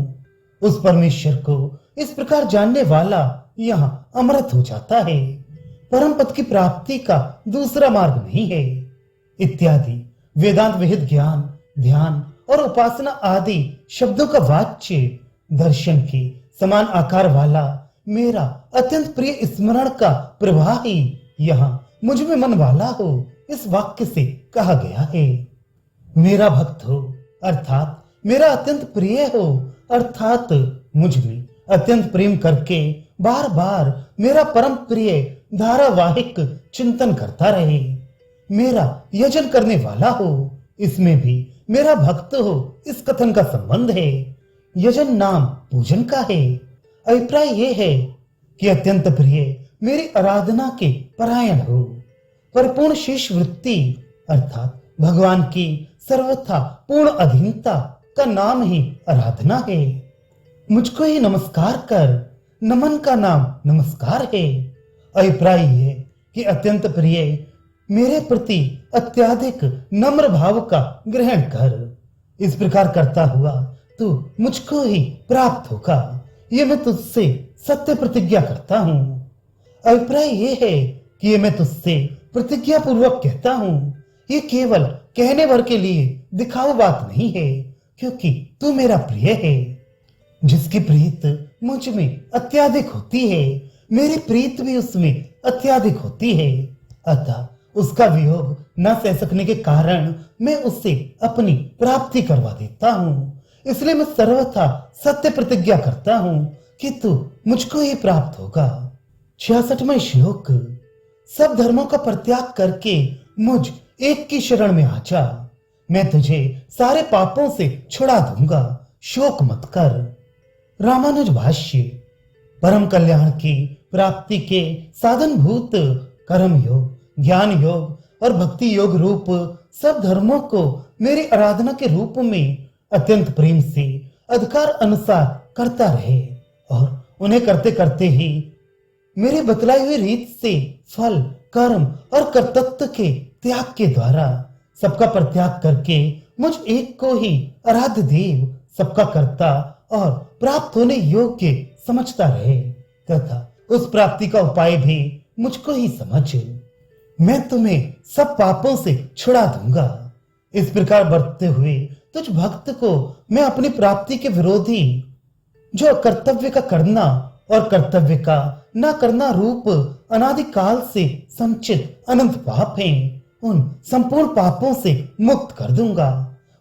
उस परमेश्वर को इस प्रकार जानने वाला यहाँ अमृत हो जाता है। परम पद की प्राप्ति का दूसरा मार्ग नहीं है। इत्यादि वेदांत विहित ज्ञान, ध्यान और उपासना आदि शब्दों का वाच्य दर्शन के समान आकार वाला मेरा अत्यंत प्रिय स्मरण का प्रवाह ही यहाँ मुझ में मन वाला हो इस वाक्य से कहा गया है। मेरा भक्त हो अर्थात मेरा अत्यंत प्रिय हो अर्थात मुझ में अत्यंत प्रेम करके बार बार मेरा परम प्रिय धारावाहिक चिंतन करता रहे। मेरा यजन करने वाला हो, इसमें भी मेरा भक्त हो इस कथन का संबंध है। यजन नाम पूजन का है। अभिप्राय यह है कि अत्यंत प्रिय मेरी आराधना के परायण हो। परिपूर्ण शेष वृत्ति अर्थात भगवान की सर्वथा पूर्ण अधीनता का नाम ही आराधना है। मुझको ही नमस्कार कर, नमन का नाम नमस्कार है। अभिप्राय है कि अत्यंत प्रिय मेरे प्रति अत्याधिक नम्र भाव का ग्रहण कर। इस प्रकार करता हुआ तू मुझको ही प्राप्त होगा। ये मैं तुझसे सत्य प्रतिज्ञा करता हूँ। अभिप्राय ये है कि ये मैं तुझसे प्रतिज्ञा पूर्वक कहता हूँ। ये केवल कहने भर के लिए दिखाऊ बात नहीं है, क्योंकि तू मेरा प्रिय है। जिसकी प्रीत मुझ में अत्याधिक होती है, मेरी प्रीत भी उसमें अत्याधिक होती है। अतः उसका वियोग न सह सकने के कारण मैं उससे अपनी प्राप्ति करवा देता हूँ। इसलिए मैं सर्वथा सत्य प्रतिज्ञा करता हूँ कि तू मुझको ही प्राप्त होगा। 66वां श्लोक। सब धर्मों का परित्याग करके मुझ एक की शरण में आ जा। मैं तुझे सारे पापों से छुड़ा दूंगा, शोक मत कर। रामानुज भाष्य। परम कल्याण की प्राप्ति के साधन भूत कर्म योग, ज्ञान योग और भक्ति योग रूप सब धर्मों को मेरी आराधना के रूप में अत्यंत प्रेम से अधिकार अनुसार करता रहे और उन्हें करते करते ही मेरे बतलाई हुई रीत से फल, कर्म और कर्तृत्व के त्याग के द्वारा सबका परित्याग करके मुझ एक को ही आराध्य देव, सबका कर्ता और प्राप्त होने योग्य समझता रहे तथा उस प्राप्ति का उपाय भी मुझको ही समझ। मैं तुम्हें सब पापों से छुड़ा दूंगा। इस प्रकार बरतते हुए तुझ भक्त को मैं अपनी प्राप्ति के विरोधी, जो कर्तव्य का करना और कर्तव्य का न करना रूप अनादिकाल से संचित अनंत पाप हैं, उन संपूर्ण पापों से मुक्त कर दूंगा।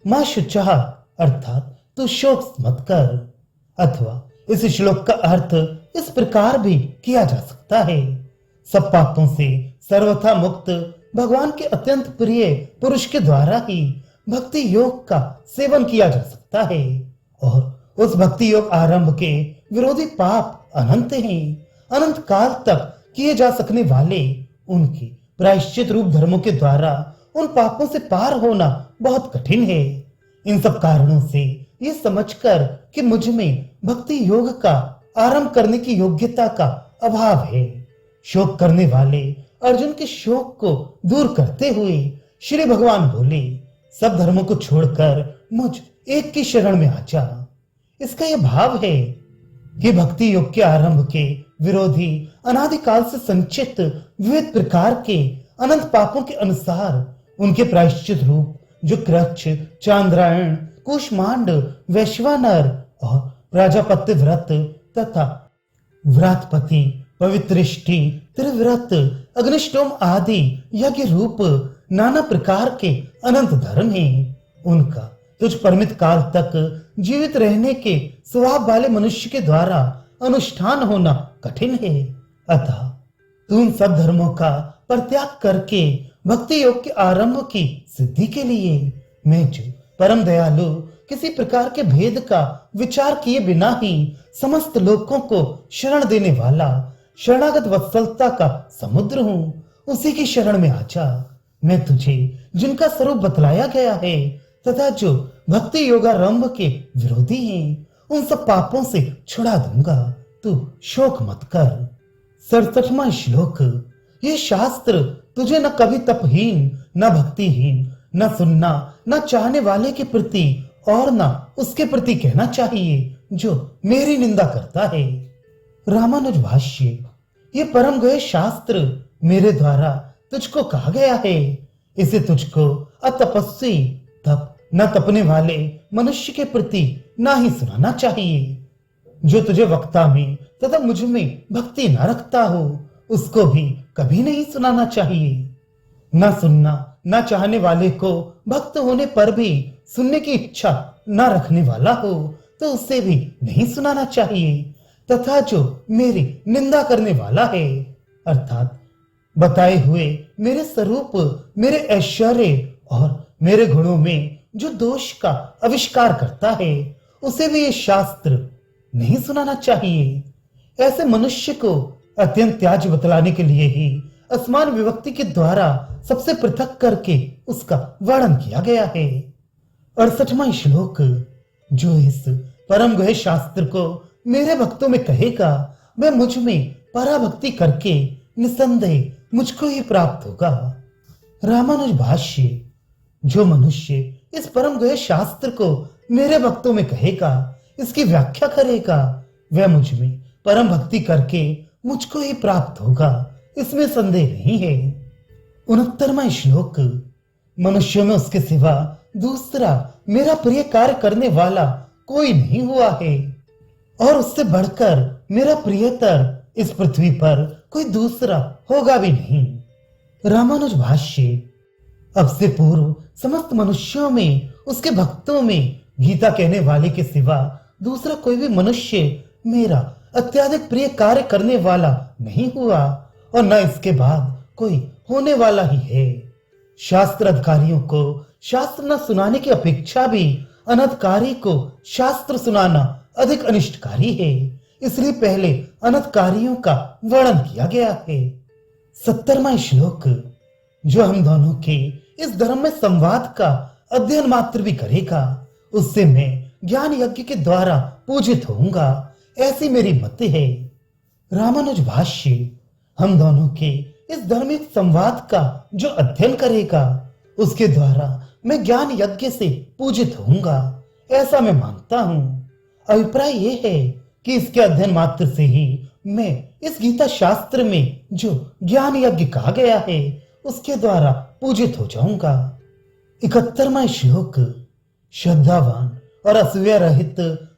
मां शुचः अर्थात तू शोक मत कर। अथवा इस श्लोक का अर्थ इस प्रकार भी किया जा सकता है। सब पापों से सर्वथा मुक्त भगवान के अत्यंत प्रिय पुरुष के द्वारा ही भक्ति योग का सेवन किया जा सकता है और उस भक्ति योग आरंभ के विरोधी पाप अनंत हैं। अनंत काल तक किए जा सकने वाले उनके प्रायश्चित रूप धर्मों के द्वारा उन पापों से पार होना बहुत कठिन है। इन सब कारणों से ये समझकर कि मुझ में भक्ति योग का आरंभ करने की योग्यता का अभाव है। शोक करने वाले अर्जुन के शोक को दूर करते हुए श्री भगवान बोले, सब धर्मों को छोड़कर मुझ एक की शरण में आ जा। इसका यह भाव है कि भक्ति योग के आरंभ के विरोधी अनादिकाल से संचित विविध प्रकार के अनंत पापों के अनुसार उनके प्रायश्चित रूप जो कृच्छ, चांद्रायण, कुष्मांड, वैश्वानर और प्राजापत्य व्रत तथा व्रातपति, पवित्रिष्टि, त्रिव्रत, अग्निष्टोम आदि यज्ञ रूप नाना प्रकार के अनंत धर्म हैं, उनका तुझ परिमित काल तक जीवित रहने के स्वभाव वाले मनुष्य के द्वारा अनुष्ठान होना कठिन है। अतः तू उन सब धर्मों का परित्याग करके भक्ति योग के आरंभ की सिद्धि के लिए मैं जो परम दयालु किसी प्रकार के भेद का विचार किए बिना ही समस्त लोगों को शरण देने वाला शरणागत वत्सलता का समुद्र हूँ, उसी की शरण में आजा। मैं तुझे जिनका स्वरूप बतलाया गया है तथा जो भक्ति योगारंभ के विरोधी हैं, उन सब पापों से छुड़ा दूंगा, तू शोक मत कर। 67वां श्लोक। ये शास्त्र तुझे न कभी तपहीन, न भक्तिहीन, न सुनना, न चाहने वाले के प्रति और न उसके प्रति कहना चाहिए जो मेरी निंदा करता है। रामानुज भाष्य। ये परम गए शास्त्र मेरे द्वारा तुझको कहा गया है, इसे तुझको अतपस्वी तप न तपने वाले मनुष्य के प्रति ना ही सुनाना चाहिए। जो तुझे वक्ता में तथा मुझ में भक्ति न रखता हो उसको भी कभी नहीं सुनाना चाहिए। न सुनना न चाहने वाले को भक्त होने पर भी सुनने की इच्छा न रखने वाला हो तो उसे भी नहीं सुनाना चाहिए, तथा जो मेरी निंदा करने वाला है अर्थात बताए हुए मेरे स्वरूप, मेरे ऐश्वर्य और मेरे गुणों में जो दोष का आविष्कार करता है उसे भी ये शास्त्र नहीं सुनाना चाहिए। ऐसे मनुष्य को अत्यंत त्याज्य बतलाने के लिए ही असमान विभक्ति के द्वारा सबसे पृथक करके उसका वर्णन किया गया है। 68वां श्लोक। जो इस परम गहे शास्त्र को मेरे भक्तों में कहेगा वह मुझ में पराभक्ति करके निसंदेह मुझको ही प्राप्त होगा। रामानुज भाष्य। जो मनुष्य इस परम गहे शास्त्र को मेरे भक्तों में कहेगा, इसकी व्याख्या करेगा, वह मुझ में परम भक्ति करके मुझको ही प्राप्त होगा, इसमें संदेह नहीं है। 69वां श्लोक। मनुष्यों में उसके सिवा दूसरा मेरा प्रिय कार्य करने वाला कोई नहीं हुआ है और उससे बढ़कर मेरा प्रियतर इस पृथ्वी पर कोई दूसरा होगा भी नहीं। रामानुज भाष्य। अब से पूर्व समस्त मनुष्यों में उसके भक्तों में गीता कहने वाले के सिवा दूसरा कोई भी मनुष्य मेरा अत्याधिक प्रिय कार्य करने वाला नहीं हुआ और न इसके बाद कोई होने वाला ही है। शास्त्र अधिकारियों को शास्त्र न सुनाने की अपेक्षा भी अनधिकारी को शास्त्र सुनाना अधिक अनिष्टकारी है, इसलिए पहले अनधिकारियों का वर्णन किया गया है। 70वां श्लोक। जो हम दोनों के इस धर्म में संवाद का अध्ययन मात्र भी करेगा उससे मैं ज्ञान यज्ञ के द्वारा पूजित होऊंगा, ऐसी मेरी मत है। रामानुज भाष्य। हम दोनों के इस धार्मिक संवाद का जो अध्ययन करेगा उसके द्वारा मैं ज्ञान यज्ञ से पूजित होऊंगा, ऐसा मैं मानता हूँ। अभिप्राय यह है कि इसके अध्ययन मात्र से ही मैं इस गीता शास्त्र में जो ज्ञान यज्ञ कहा गया है उसके द्वारा पूजित हो जाऊंगा। 71वां श्लोक। श्रद्धावान और असूया रहित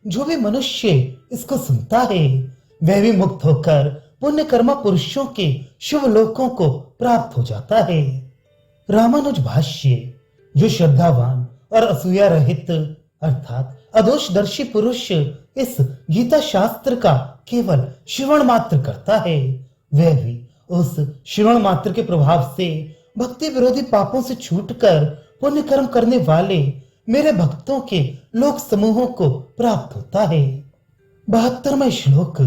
जो भी मनुष्य इसको सुनता है वह भी मुक्त होकर पुण्य कर्मा पुरुषों के शुभ लोकों को प्राप्त हो जाता है। रामानुज भाष्य। जो श्रद्धावान और असूया रहित अर्थात अदोषदर्शी पुरुष इस गीता शास्त्र का केवल श्रवण मात्र करता है वह भी उस श्रवण मात्र के प्रभाव से भक्ति विरोधी पापों से छूटकर पुण्य कर्म करने वाले मेरे भक्तों के लोक समूहों को प्राप्त होता है। 72वां श्लोक।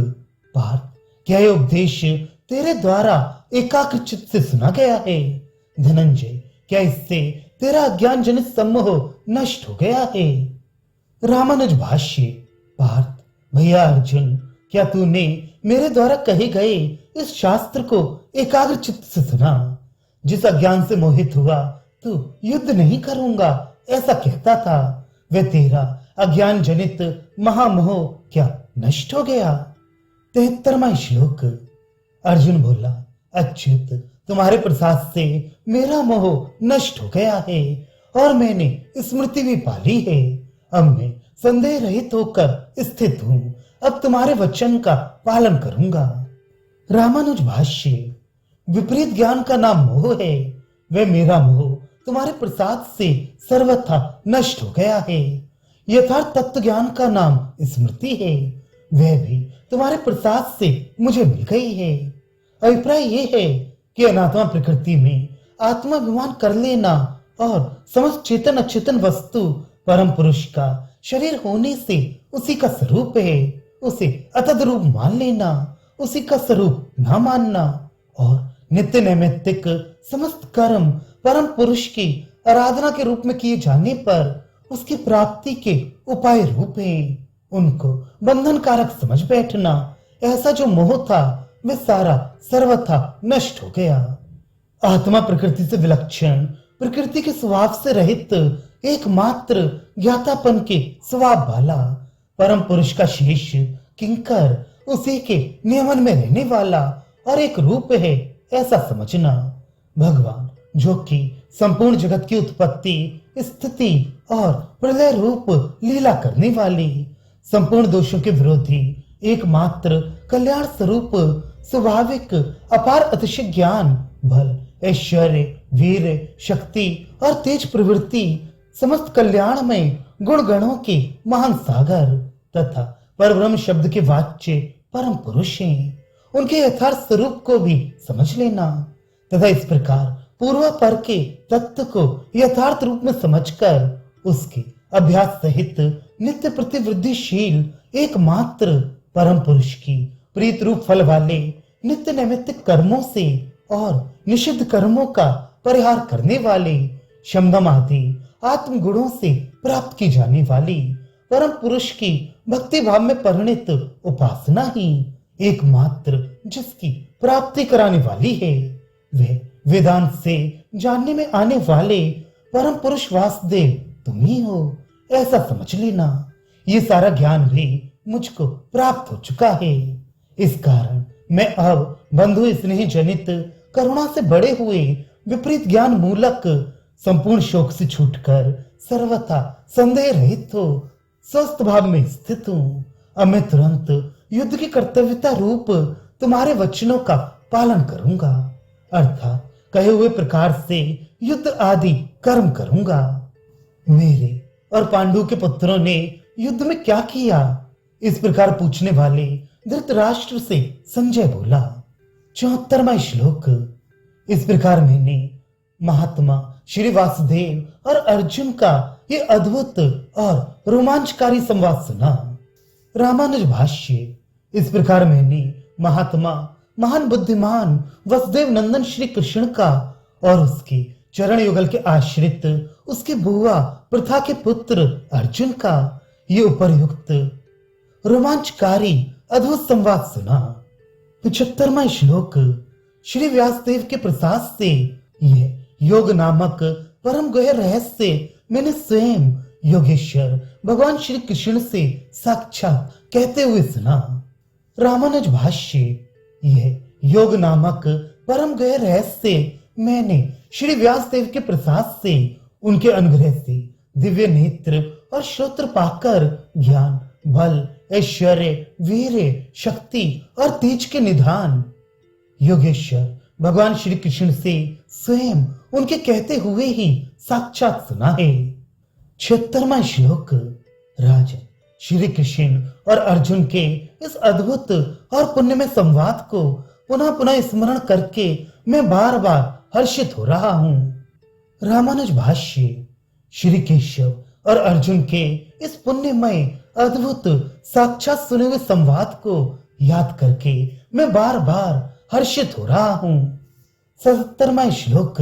पार्थ, क्या यह उपदेश तेरे द्वारा एकाग्र चित्त से सुना गया है? धनंजय, क्या इससे तेरा अज्ञान जनित सम्मोह नष्ट हो गया है? रामानुज भाष्य। पार्थ, भैया अर्जुन, क्या तूने मेरे द्वारा कहे गए इस शास्त्र को एकाग्र चित्त से सुना? जिस अज्ञान से मोहित हुआ तू युद्ध नहीं करूंगा ऐसा कहता था, वह तेरा अज्ञान जनित महामोह क्या नष्ट हो गया? 73वां श्लोक। अर्जुन बोला, अच्युत, तुम्हारे प्रसाद से मेरा मोह नष्ट हो गया है और मैंने स्मृति भी पाली है। अब मैं संदेह रहित होकर स्थित हूं। अब तुम्हारे वचन का पालन करूंगा। रामानुज भाष्य। विपरीत ज्ञान का नाम मोह है। वह मेरा मोह तुम्हारे प्रसाद से सर्वथा नष्ट हो गया है। यथार्थ तत्व ज्ञान का नाम स्मृति है। वह भी तुम्हारे प्रसाद से मुझे मिल गई है। अभिप्राय यह है कि अनात्मा प्रकृति में आत्माभिमान कर लेना और समस्त चेतन अचेतन वस्तु परम पुरुष का शरीर होने से उसी का स्वरूप है, उसे अतद रूप मान लेना, उसी का स्वरूप न मानना और नित्य नैमित्तिक समस्त कर्म परम पुरुष की आराधना के रूप में किए जाने पर उसकी प्राप्ति के उपाय रूप हैं। उनको बंधन कारक समझ बैठना, ऐसा जो मोह था वह सारा सर्वथा नष्ट हो गया। आत्मा प्रकृति से विलक्षण, प्रकृति के स्वभाव से रहित, एकमात्र ज्ञातापन के स्वभाव वाला परम पुरुष का शेष किंकर, उसी के नियमन में रहने वाला और एक रूप है ऐसा समझना। भगवान जो कि संपूर्ण जगत की उत्पत्ति, स्थिति और प्रलय रूप लीला करने वाली, संपूर्ण दोषों के विरोधी, एकमात्र कल्याण स्वरूप, स्वाभाविक अपार अतिशय ज्ञान, बल, ऐश्वर्य, वीर, शक्ति और तेज प्रवृत्ति, समस्त कल्याण में गुण गणों के महान सागर तथा परब्रह्म शब्द के वाच्य परम पुरुष हैं। उनके यथार्थ स्वरूप को भी समझ लेना तथा इस प्रकार पूर्व पर के तत्व को यथार्थ रूप में समझकर उसके अभ्यास सहित नित्य प्रतिवृद्धिशील एकमात्र परम पुरुष की प्रीत रूप फल वाले नित्य नैमित्तिक कर्मों से और निषिद्ध कर्मों का परिहार करने वाले शमदम आदि आत्म गुणों से प्राप्त की जाने वाली परम पुरुष की भक्ति भाव में परिणित उपासना ही एकमात्र जिसकी प्राप्ति कराने वाली है। वह वेदांत से जानने में आने वाले परम पुरुष वासुदेव तुम ही हो ऐसा समझ लेना। ये सारा ज्ञान भी मुझको प्राप्त हो चुका है। इस कारण मैं अब बंधु स्नेह जनित करुणा से बड़े हुए विपरीत ज्ञान मूलक संपूर्ण शोक से छूटकर सर्वथा संदेह रहित हो स्वस्थ भाव में स्थित हूँ। अब मैं तुरंत युद्ध की कर्तव्यता रूप तुम्हारे वचनों का पालन करूंगा, अर्थात कहे हुए प्रकार से युद्ध आदि कर्म करूंगा। मेरे और पांडु के पुत्रों ने युद्ध में क्या किया? इस प्रकार पूछने वाले धृतराष्ट्र से संजय बोला। 74वां श्लोक। इस प्रकार मैंने महात्मा श्री वासुदेव और अर्जुन का ये अद्भुत और रोमांचकारी संवाद सुना। रामानुज भाष्य। इस प्रकार मैंने महात्मा महान बुद्धिमान वसुदेव नंदन श्री कृष्ण का और उसके चरण युगल के आश्रित उसके बुआ प्रथा के पुत्र अर्जुन का ये उपरयुक्त रोमांचकारी अद्भुत संवाद सुना। 75वां श्लोक। श्री व्यासदेव के प्रसाद से यह योग नामक परम गहन रहस्य मैंने स्वयं योगेश्वर भगवान श्री कृष्ण से साक्षात कहते हुए सुना। रामानुज भाष्य। यह योग नामक परम गहन रहस्य मैंने श्री व्यासदेव के प्रसाद से, उनके अनुग्रह से दिव्य नेत्र और श्रोत्र पाकर ज्ञान, बल, ऐश्वर्य, वीर, शक्ति और तेज के निधान योगेश्वर भगवान श्री कृष्ण से स्वयं उनके कहते हुए ही साक्षात सुना है। 76वां श्लोक। राजन, श्री कृष्ण और अर्जुन के इस अद्भुत और पुण्यमय संवाद को पुनः पुनः स्मरण करके मैं बार बार हर्षित हो रहा हूँ। रामानुज भाष्य। श्री केशव और अर्जुन के इस पुण्यमय अद्भुत साक्षात सुने हुए संवाद को याद करके मैं बार बार हर्षित हो रहा हूँ। 77वां श्लोक।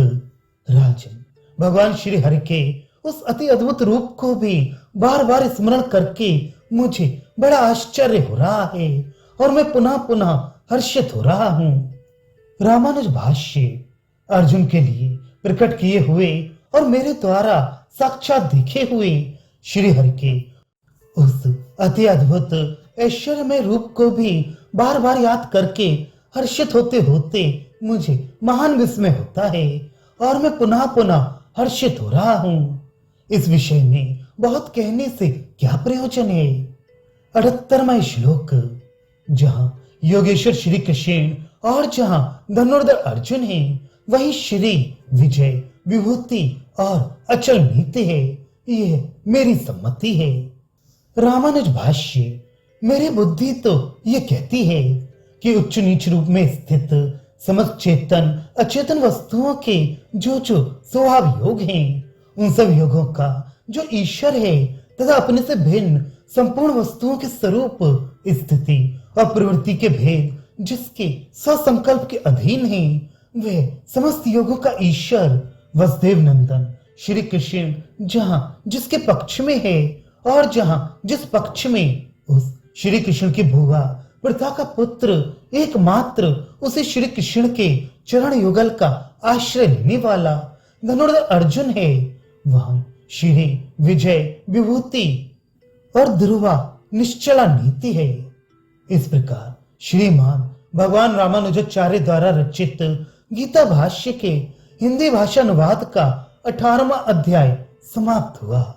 राजन, भगवान श्री हरि के उस अति अद्भुत रूप को भी बार बार स्मरण करके मुझे बड़ा आश्चर्य हो रहा है और मैं पुनः पुनः हर्षित हो रहा हूं। रामानुज भाष्य अर्जुन के लिए प्रकट किए हुए और मेरे द्वारा साक्षात देखे हुए श्री हरि के उस अति अद्भुत ऐश्वर्यमय रूप को भी बार बार याद करके हर्षित होते होते मुझे महान विस्मय होता है और मैं पुनः पुनः हर्षित हो रहा हूं। इस विषय में बहुत कहने से क्या प्रयोजन है। 78वां श्लोक, जहां योगेश्वर श्री कृष्ण और जहां धनुर्धर अर्जुन है, वही श्री विजय विभूति और अचल नीति है। यह मेरी सम्मति है। रामानुज भाष्य, मेरी बुद्धि तो ये कहती है कि उच्च नीच रूप में स्थित समस्त चेतन अचेतन वस्तुओं के जो जो स्वभाव योग हैं, उन सब योगों का जो ईश्वर है तथा अपने से भिन्न संपूर्ण वस्तुओं के स्वरूप स्थिति और प्रवृत्ति के भेद जिसके स्वसंकल्प के अधीन है, वे समस्त योगों का ईश्वर वसुदेव नंदन श्री कृष्ण जहां जिसके पक्ष में है और जहां जिस पक्ष में उस श्री कृष्ण की भुआ वृथा का पुत्र एकमात्र उसे श्री कृष्ण के चरण युगल का आश्रय लेने वाला धनुर्धर अर्जुन है, वहां श्री विजय विभूति और ध्रुवा निश्चला नीति है। इस प्रकार श्रीमान भगवान रामानुजाचार्य द्वारा रचित गीता भाष्य के हिंदी भाषा अनुवाद का 18वां अध्याय समाप्त हुआ।